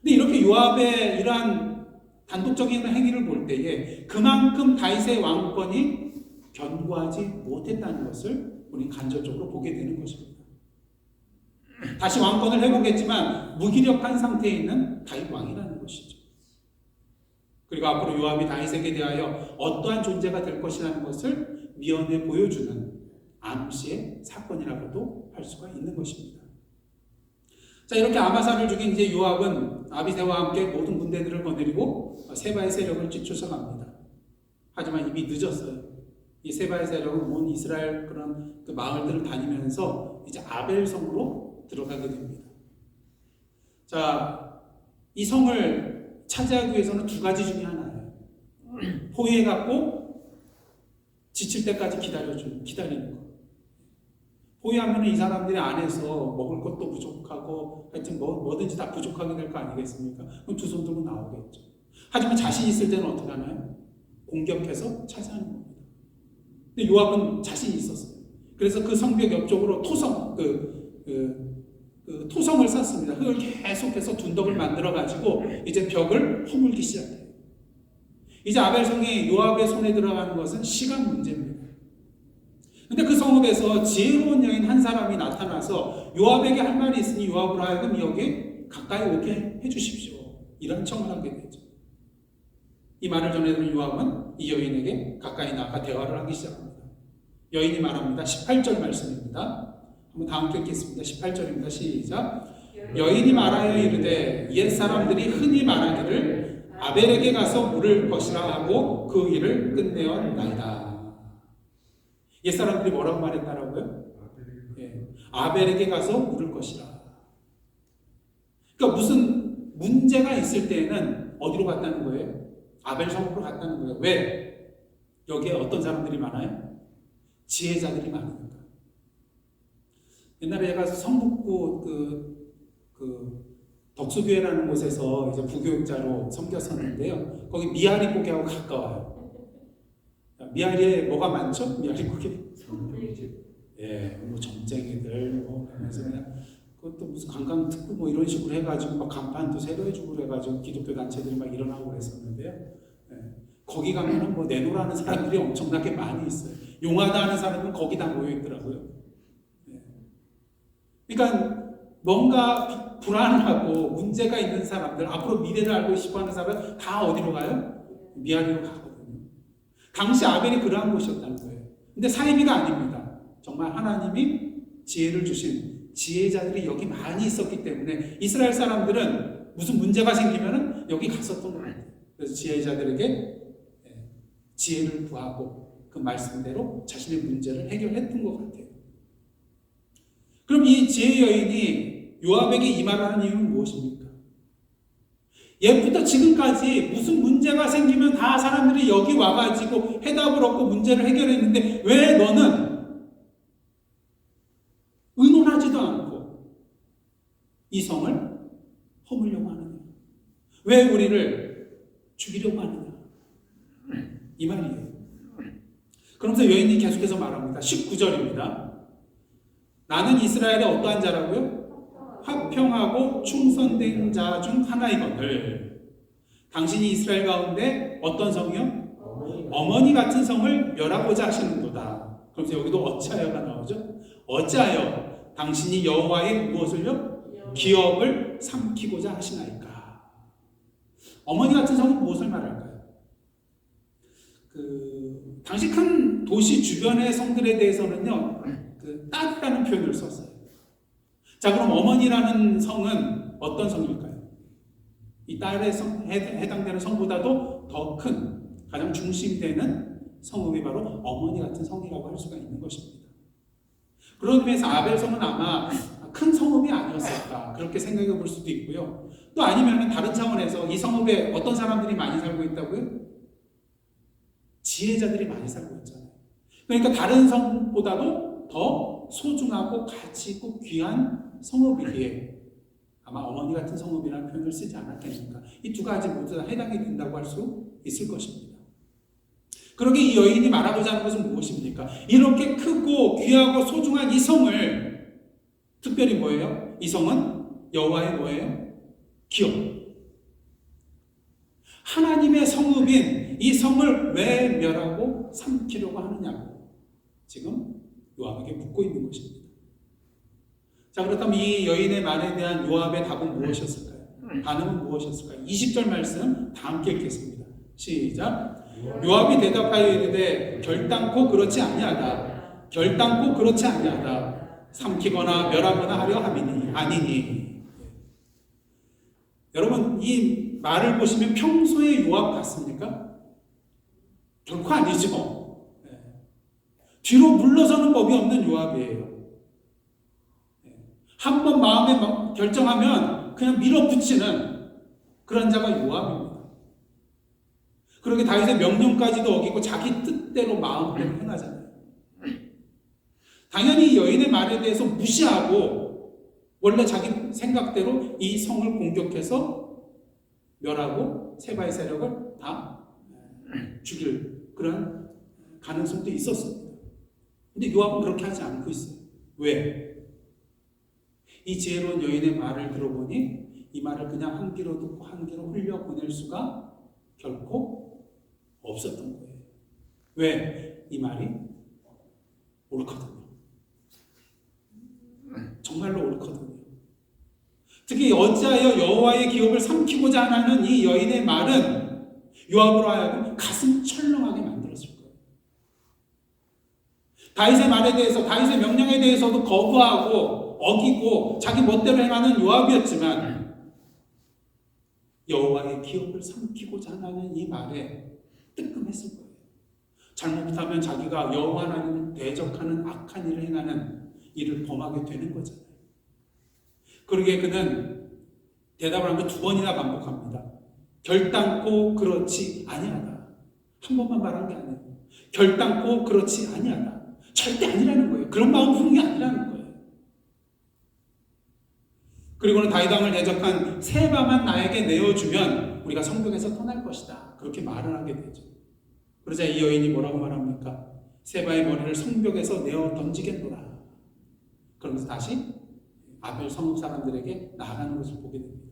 근데 이렇게 요압의 이러한 단독적인 행위를 볼 때에 그만큼 다윗의 왕권이 견고하지 못했다는 것을 우리 간접적으로 보게 되는 것입니다. 다시 왕권을 회복했지만 무기력한 상태에 있는 다윗 왕이라는 것이죠. 그리고 앞으로 요압이 다윗에게 대하여 어떠한 존재가 될 것이라는 것을 미연에 보여주는 암시의 사건이라고도 할 수가 있는 것입니다. 자, 이렇게 아마사를 죽인 이제 요압은 아비새와 함께 모든 군대들을 거느리고 세바의 세력을 쫓아갑니다. 하지만 이미 늦었어요. 이 세바의 세력은 온 이스라엘 그런 그 마을들을 다니면서 이제 아벨성으로 들어가게 됩니다. 자, 이 성을 차지하기 위해서는 두 가지 중에 하나예요. 포위해갖고 지칠 때까지 기다리는 거. 포위하면 이 사람들이 안에서 먹을 것도 부족하고 하여튼 뭐든지 다 부족하게 될 거 아니겠습니까? 그럼 두 손 들고 나오겠죠. 하지만 자신 있을 때는 어떻게 하나요? 공격해서 차지하는 겁니다. 근데 요압은 자신이 있었어요. 그래서 그 성벽 옆쪽으로 토성을 쌓습니다. 흙을 계속해서 둔덕을 만들어가지고 이제 벽을 허물기 시작해요. 이제 아벨성이 요압의 손에 들어가는 것은 시간 문제입니다. 근데 그 성읍에서 지혜로운 여인 한 사람이 나타나서 요압에게 할 말이 있으니 요압으로 하여금 여기 가까이 오게 해주십시오. 이런 청을 하게 되죠. 이 말을 전해 들은 요압은 이 여인에게 가까이 나가 대화를 하기 시작합니다. 여인이 말합니다. 18절 말씀입니다. 한번 다 함께 읽겠습니다. 18절입니다. 시작. 여인이 말하여 이르되 옛 사람들이 흔히 말하기를 아벨에게 가서 물을 것이라 하고 그 일을 끝내었나이다. 옛 사람들이 뭐라고 말했다라고요? 아벨에게 가서 물을 것이라. 그러니까 무슨 문제가 있을 때는 어디로 갔다는 거예요? 아벨성으로 갔다는 거예요. 왜? 여기에 어떤 사람들이 많아요? 지혜자들이 많으니까. 옛날에 제가 성북구 덕수교회라는 곳에서 이제 부교육자로 섬겼었는데요. 거기 미아리 고개하고 가까워요. 미아리에 뭐가 많죠? 미아리 고개. 뭐 점쟁이들 그러면서 그냥 그것도 무슨 관광 특구 뭐 이런 식으로 해가지고 막 간판도 새로 해주고 그래가지고 기독교 단체들이 막 일어나고 그랬었는데요. 거기 가면은 뭐 내노라는 사람들이 엄청나게 많이 있어요. 용하다 하는 사람은 거기 다 모여 있더라고요. 그러니까 뭔가 불안하고 문제가 있는 사람들, 앞으로 미래를 알고 싶어하는 사람은 다 어디로 가요? 미아리로 가거든요. 당시 아벨이 그러한 곳이었다는 거예요. 근데 사이비가 아닙니다. 정말 하나님이 지혜를 주신 지혜자들이 여기 많이 있었기 때문에 이스라엘 사람들은 무슨 문제가 생기면 여기 갔었던 거예요. 그래서 지혜자들에게 지혜를 구하고 그 말씀대로 자신의 문제를 해결했던 것 같아요. 그럼 이 지혜 여인이 요압에게 이 말하는 이유는 무엇입니까? 예부터 지금까지 무슨 문제가 생기면 다 사람들이 여기 와가지고 해답을 얻고 문제를 해결했는데 왜 너는 의논하지도 않고 이 성을 허물려고 하느냐? 왜 우리를 죽이려고 하느냐? 이 말이에요. 그러면서 여인이 계속해서 말합니다. 19절입니다. 나는 이스라엘의 어떠한 자라고요? 화평하고 충성된 자 중 하나이거늘. 당신이 이스라엘 가운데 어떤 성이요? 어머니 같은 성을 멸하고자 하시는도다. 그러면서 여기도 어찌하여가 나오죠? 어찌하여 당신이 여호와의 무엇을요? 기업을 삼키고자 하시나이까. 어머니 같은 성은 무엇을 말할까요? 당시 큰 도시 주변의 성들에 대해서는요, 딸이라는 표현을 썼어요. 자, 그럼 어머니라는 성은 어떤 성일까요? 이 딸에 해당되는 성보다도 더 큰, 가장 중심되는 성읍이 바로 어머니 같은 성이라고 할 수가 있는 것입니다. 그런 의미에서 아벨성은 아마 큰 성읍이 아니었을까 그렇게 생각해 볼 수도 있고요. 또 아니면 다른 차원에서 이 성읍에 어떤 사람들이 많이 살고 있다고요? 지혜자들이 많이 살고 있잖아요. 그러니까 다른 성보다도 더 소중하고 가치 있고 귀한 성읍이기에 아마 어머니 같은 성읍이라는 표현을 쓰지 않았겠는가. 이 두 가지 모두 다 해당이 된다고 할 수 있을 것입니다. 그러게 이 여인이 말하고자 하는 것은 무엇입니까? 이렇게 크고 귀하고 소중한 이 성을, 특별히 뭐예요? 이 성은 여호와의 뭐예요? 기업. 하나님의 성읍인 이 성을 왜 멸하고 삼키려고 하느냐고 지금 요압에게 묻고 있는 것입니다. 자, 그렇다면 이 여인의 말에 대한 요압의 답은 무엇이었을까요? 반응은 무엇이었을까요? 20절 말씀 다 함께 읽겠습니다. 시작. 요압이 대답하여 이르되 결단코 그렇지 아니하다. 결단코 그렇지 아니하다. 삼키거나 멸하거나 하려 함이니 아니니. 여러분, 이 말을 보시면 평소의 요압 같습니까? 결코 아니죠. 뒤로 물러서는 법이 없는 요압이에요. 한번 마음에 결정하면 그냥 밀어붙이는 그런 자가 요압입니다. 그렇게 다윗의 명령까지도 어기고 자기 뜻대로 마음대로 행하잖아요. 당연히 여인의 말에 대해서 무시하고 원래 자기 생각대로 이 성을 공격해서 멸하고 세바의 세력을 다 죽일 그런 가능성도 있었습니다. 근데 요압은 그렇게 하지 않고 있어요. 왜? 이 지혜로운 여인의 말을 들어보니 이 말을 그냥 한 귀로 듣고 한 귀로 흘려보낼 수가 결코 없었던 거예요. 왜? 이 말이 옳거든요. 정말로 옳거든요. 특히 어찌하여 여호와의 기업을 삼키고자 하는 이 여인의 말은 요압으로 하여금 가슴 철렁하게 만들었을 거예요. 다윗의 말에 대해서, 다윗의 명령에 대해서도 거부하고 어기고 자기 멋대로 행하는 요압이었지만 여호와의 기업을 삼키고자 하는 이 말에 뜨끔했을 거예요. 잘못하면 자기가 여호와 하나님을 대적하는 악한 일을 행하는 일을 범하게 되는 거잖아요. 그러기에 그는 대답을 한 거 2번이나 반복합니다. 결단코 그렇지 아니하다. 한 번만 말한 게 아니에요. 결단코 그렇지 아니하다. 절대 아니라는 거예요. 그런 마음 품은 게 아니라는 거예요. 그리고는 다윗 왕을 대적한 세바만 나에게 내어주면 우리가 성벽에서 떠날 것이다. 그렇게 말을 하게 되죠. 그러자 이 여인이 뭐라고 말합니까? 세바의 머리를 성벽에서 내어 던지겠노라. 그러면서 다시 아벨 성읍 사람들에게 나아가는 것을 보게 됩니다.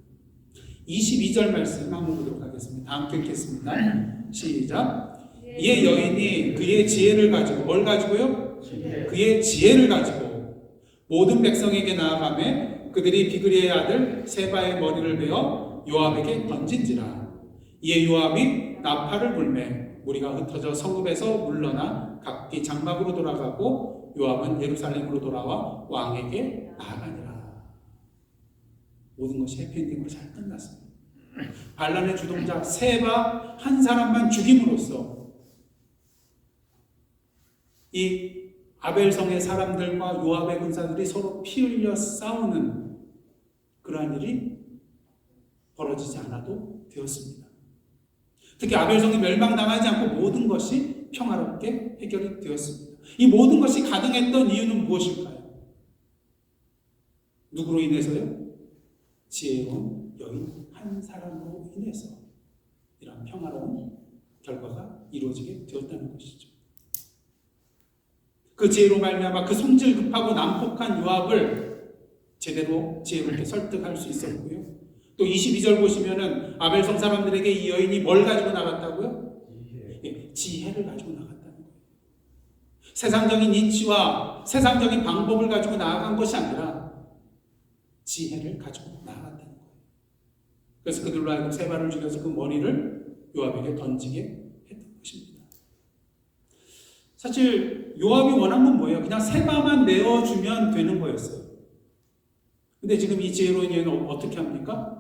22절 말씀 한번 보도록 하겠습니다. 다 함께 읽겠습니다. 시작. 이에 여인이 그의 지혜를 가지고, 뭘 가지고요? 그의 지혜를 가지고 모든 백성에게 나아가매 그들이 비그리의 아들 세바의 머리를 베어 요압에게 던진지라. 이에 요압이 나팔을 불매 무리가 흩어져 성읍에서 물러나 각기 장막으로 돌아가고 요압은 예루살렘으로 돌아와 왕에게 나아가니라. 모든 것이 해피엔딩으로 잘 끝났습니다. 반란의 주동자 세바 한 사람만 죽임으로써 이 아벨성의 사람들과 요압의 군사들이 서로 피 흘려 싸우는 그러한 일이 벌어지지 않아도 되었습니다. 특히 아벨성이 멸망당하지 않고 모든 것이 평화롭게 해결이 되었습니다. 이 모든 것이 가능했던 이유는 무엇일까요? 누구로 인해서요? 지혜로운 여인 한 사람으로 인해서 이런 평화로운 결과가 이루어지게 되었다는 것이죠. 그 지혜로 말미암아 그 성질 급하고 난폭한 요압을 제대로 지혜롭게 설득할 수 있었고요. 또 22절 보시면은 아벨성 사람들에게 이 여인이 뭘 가지고 나갔다고요? 지혜를 가지고 나갔다는 거예요. 세상적인 이치와 세상적인 방법을 가지고 나아간 것이 아니라 지혜를 가지고 나아갔다는 거예요. 그래서 그들로 하여금 세바를 죽여서 그 머리를 요압에게 던지게 했던 것입니다. 사실 요압이 원한 건 뭐예요? 그냥 세바만 내어주면 되는 거였어요. 근데 지금 이 지혜로운 여인은 어떻게 합니까?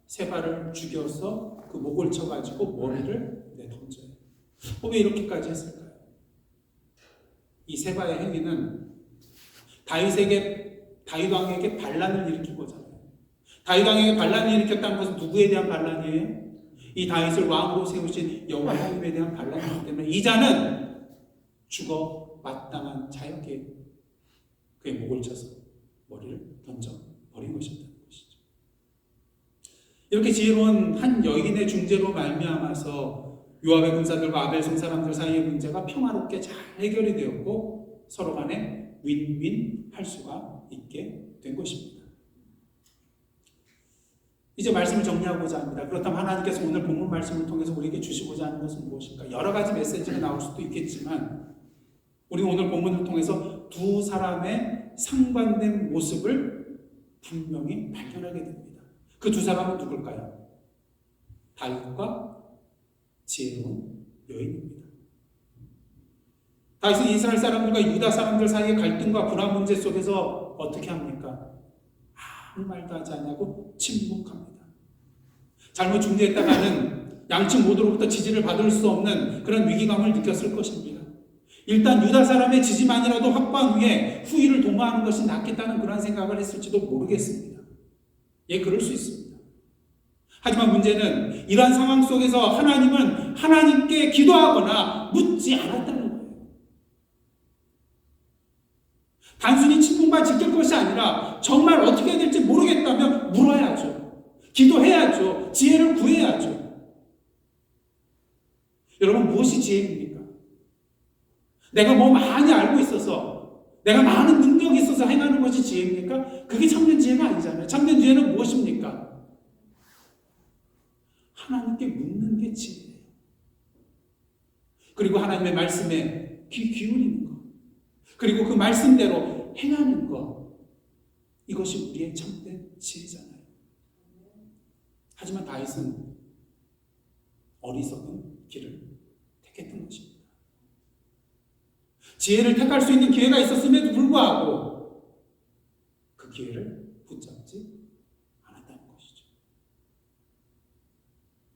세바를 죽여서 그 목을 쳐가지고 머리를 내던져요. 왜 이렇게까지 했을까요? 이 세바의 행위는 다윗 왕에게 반란을 일으킨 거잖아요. 다윗 왕에게 반란을 일으켰다는 것은 누구에 대한 반란이에요? 이 다윗을 왕으로 세우신 여호와 하나님에 대한 반란이기 때문에 이 자는 죽어 마땅한 자에게 그의 목을 쳐서 머리를 던져 버린 것이었다는 것이죠. 이렇게 지혜로운 한 여인의 중재로 말미암아서 요압의 군사들과 아벨성 사람들 사이의 문제가 평화롭게 잘 해결이 되었고 서로 간에 윈윈 할 수가 있게 된 것입니다. 이제 말씀을 정리하고자 합니다. 그렇다면 하나님께서 오늘 본문 말씀을 통해서 우리에게 주시고자 하는 것은 무엇일까? 여러 가지 메시지가 나올 수도 있겠지만 우리는 오늘 본문을 통해서 두 사람의 상반된 모습을 분명히 발견하게 됩니다. 그 두 사람은 누굴까요? 다윗과 지혜로운 여인입니다. 다윗은 이스라엘 사람들과 유다 사람들 사이의 갈등과 불화 문제 속에서 어떻게 합니까? 아무 말도 하지 않냐고 침묵합니다. 잘못 중재했다가는 양측 모두로부터 지지를 받을 수 없는 그런 위기감을 느꼈을 것입니다. 일단 유다 사람의 지지만이라도 확보한 후에 후위를 도모하는 것이 낫겠다는 그런 생각을 했을지도 모르겠습니다. 예, 그럴 수 있습니다. 하지만 문제는 이러한 상황 속에서 하나님은 하나님께 기도하거나 묻지 않았다는 거예요. 단순히 침묵만 지킬 것이 아니라 정말 어떻게 해야 될지 모르겠다면 물어야죠. 기도해야죠. 지혜를 구해야죠. 여러분, 무엇이 지혜입니까? 내가 뭐 많이 알고 있어서, 내가 많은 능력이 있어서 행하는 것이 지혜입니까? 그게 참된 지혜가 아니잖아요. 참된 지혜는 무엇입니까? 하나님께 묻는 게 지혜예요. 그리고 하나님의 말씀에 귀 기울이는 것, 그리고 그 말씀대로 행하는 것, 이것이 우리의 참된 지혜잖아요. 하지만 다윗은 어리석은 길을 택했던 것입니다. 지혜를 택할 수 있는 기회가 있었음에도 불구하고 그 기회를 붙잡지 않았다는 것이죠.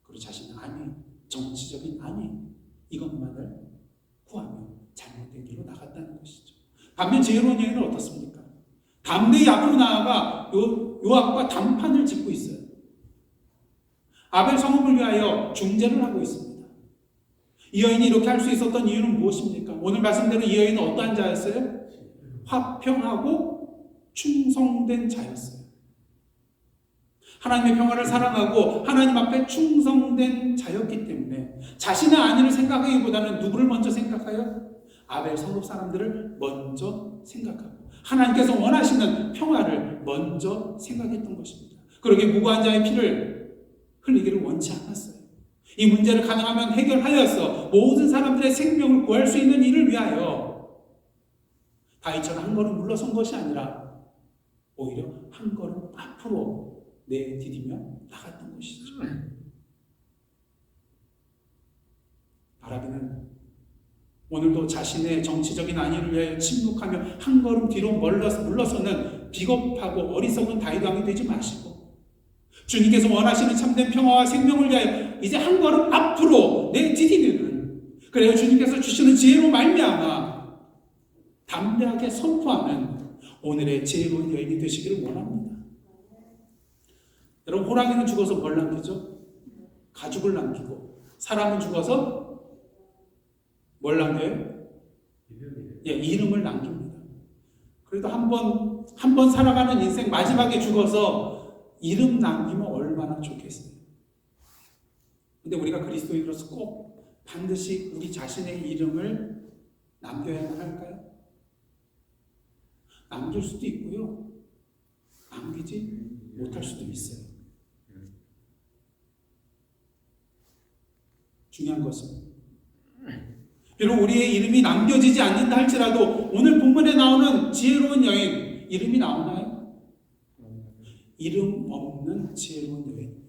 그리고 자신의 안위, 정치적인 안위, 이것만을 구하며 잘못된 길로 나갔다는 것이죠. 반면 지혜로운 여인은 어떻습니까? 담대히 앞으로 나아가 요압과 담판을 짓고 있어요. 아벨 성읍을 위하여 중재를 하고 있습니다. 이 여인이 이렇게 할 수 있었던 이유는 무엇입니까? 오늘 말씀대로 이 여인은 어떠한 자였어요? 화평하고 충성된 자였어요. 하나님의 평화를 사랑하고 하나님 앞에 충성된 자였기 때문에 자신의 안위를 생각하기보다는 누구를 먼저 생각해요? 아벨 성읍 사람들을 먼저 생각하고 하나님께서 원하시는 평화를 먼저 생각했던 것입니다. 그러기에 무고한 자의 피를 흘리기를 원치 않았어요. 이 문제를 가능하면 해결하여서 모든 사람들의 생명을 구할 수 있는 일을 위하여 다윗처럼 한 걸음 물러선 것이 아니라 오히려 한 걸음 앞으로 내디디며 나갔던 것이죠. 바라기는 오늘도 자신의 정치적인 안위를 위하여 침묵하며 한 걸음 뒤로 물러서는 비겁하고 어리석은 다윗 왕이 되지 마시고 주님께서 원하시는 참된 평화와 생명을 위하여 이제 한 걸음 앞으로 내디디는, 그래야 주님께서 주시는 지혜로 말미암아 담대하게 선포하는 오늘의 지혜로운 여인이 되시기를 원합니다. 여러분, 호랑이는 죽어서 뭘 남기죠? 가죽을 남기고, 사람은 죽어서 뭘 남겨요? 예, 이름을 남깁니다. 그래도 한 번 살아가는 인생 마지막에 죽어서 이름 남기면 얼마나 좋겠어요. 근데 우리가 그리스도인으로서 꼭 반드시 우리 자신의 이름을 남겨야만 할까요? 남길 수도 있고요, 남기지 못할 수도 있어요. 중요한 것은 비록 우리의 이름이 남겨지지 않는다 할지라도 오늘 본문에 나오는 지혜로운 여인, 이름이 나오나요? 이름 없는 지혜로운 여인입니다.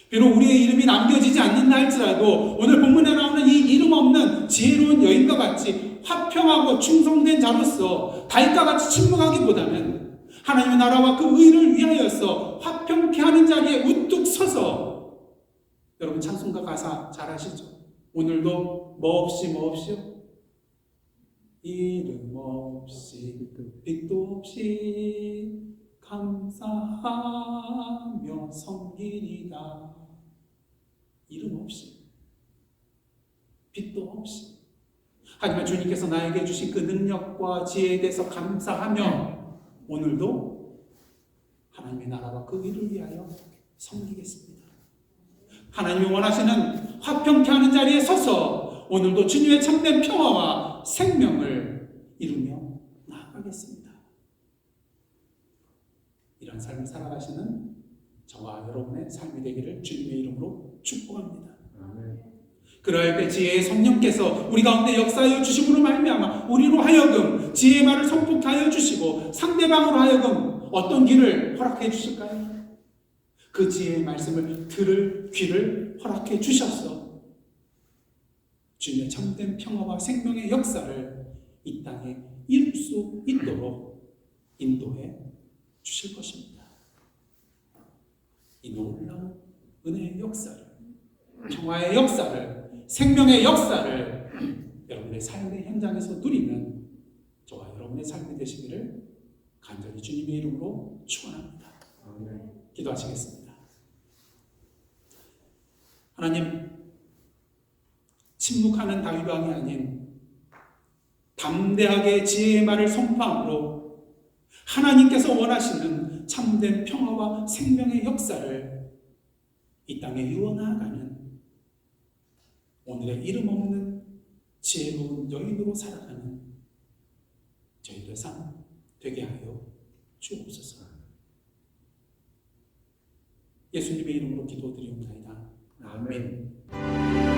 비록 우리의 이름이 남겨지지 않는다 할지라도 오늘 본문에 나오는 이 이름 없는 지혜로운 여인과 같이 화평하고 충성된 자로서 다윗과 같이 침묵하기보다는 하나님의 나라와 그 의를 위하여서 화평케 하는 자리에 우뚝 서서, 여러분 찬송가 가사 잘 아시죠? 오늘도 뭐 없이요? 이름 없이 빛도 없이 감사하며 섬기리라. 이름 없이, 빛도 없이, 하지만 주님께서 나에게 주신 그 능력과 지혜에 대해서 감사하며 오늘도 하나님의 나라와 그 일을 위하여 섬기겠습니다. 하나님이 원하시는 화평케 하는 자리에 서서 오늘도 주님의 참된 평화와 생명을 이루며 나아가겠습니다. 이런 삶을 살아가시는 저와 여러분의 삶이 되기를 주님의 이름으로 축복합니다. 그럴 때 지혜의 성령께서 우리 가운데 역사하여 주심으로 말미암아 우리로 하여금 지혜의 말을 선포하여 주시고 상대방으로 하여금 어떤 길을 허락해 주실까요? 그 지혜의 말씀을 들을 귀를 허락해 주셔서 주님의 참된 평화와 생명의 역사를 이 땅에 이룰 수 있도록 인도해 주실 것입니다. 이 놀라운 은혜의 역사를, 평화의 역사를, 생명의 역사를 여러분의 삶의 현장에서 누리는 저와 여러분의 삶이 되시기를 간절히 주님의 이름으로 축원합니다. 기도하시겠습니다. 하나님, 침묵하는 다윗 왕이 아닌 담대하게 지혜의 말을 선포함으로 하나님께서 원하시는 참된 평화와 생명의 역사를 이 땅에 이루어나가는 오늘의 이름 없는 지혜로운 여인으로 살아가는 저희들의 삶 되게 하여 주옵소서. 예수님의 이름으로 기도드리옵나이다. 아멘.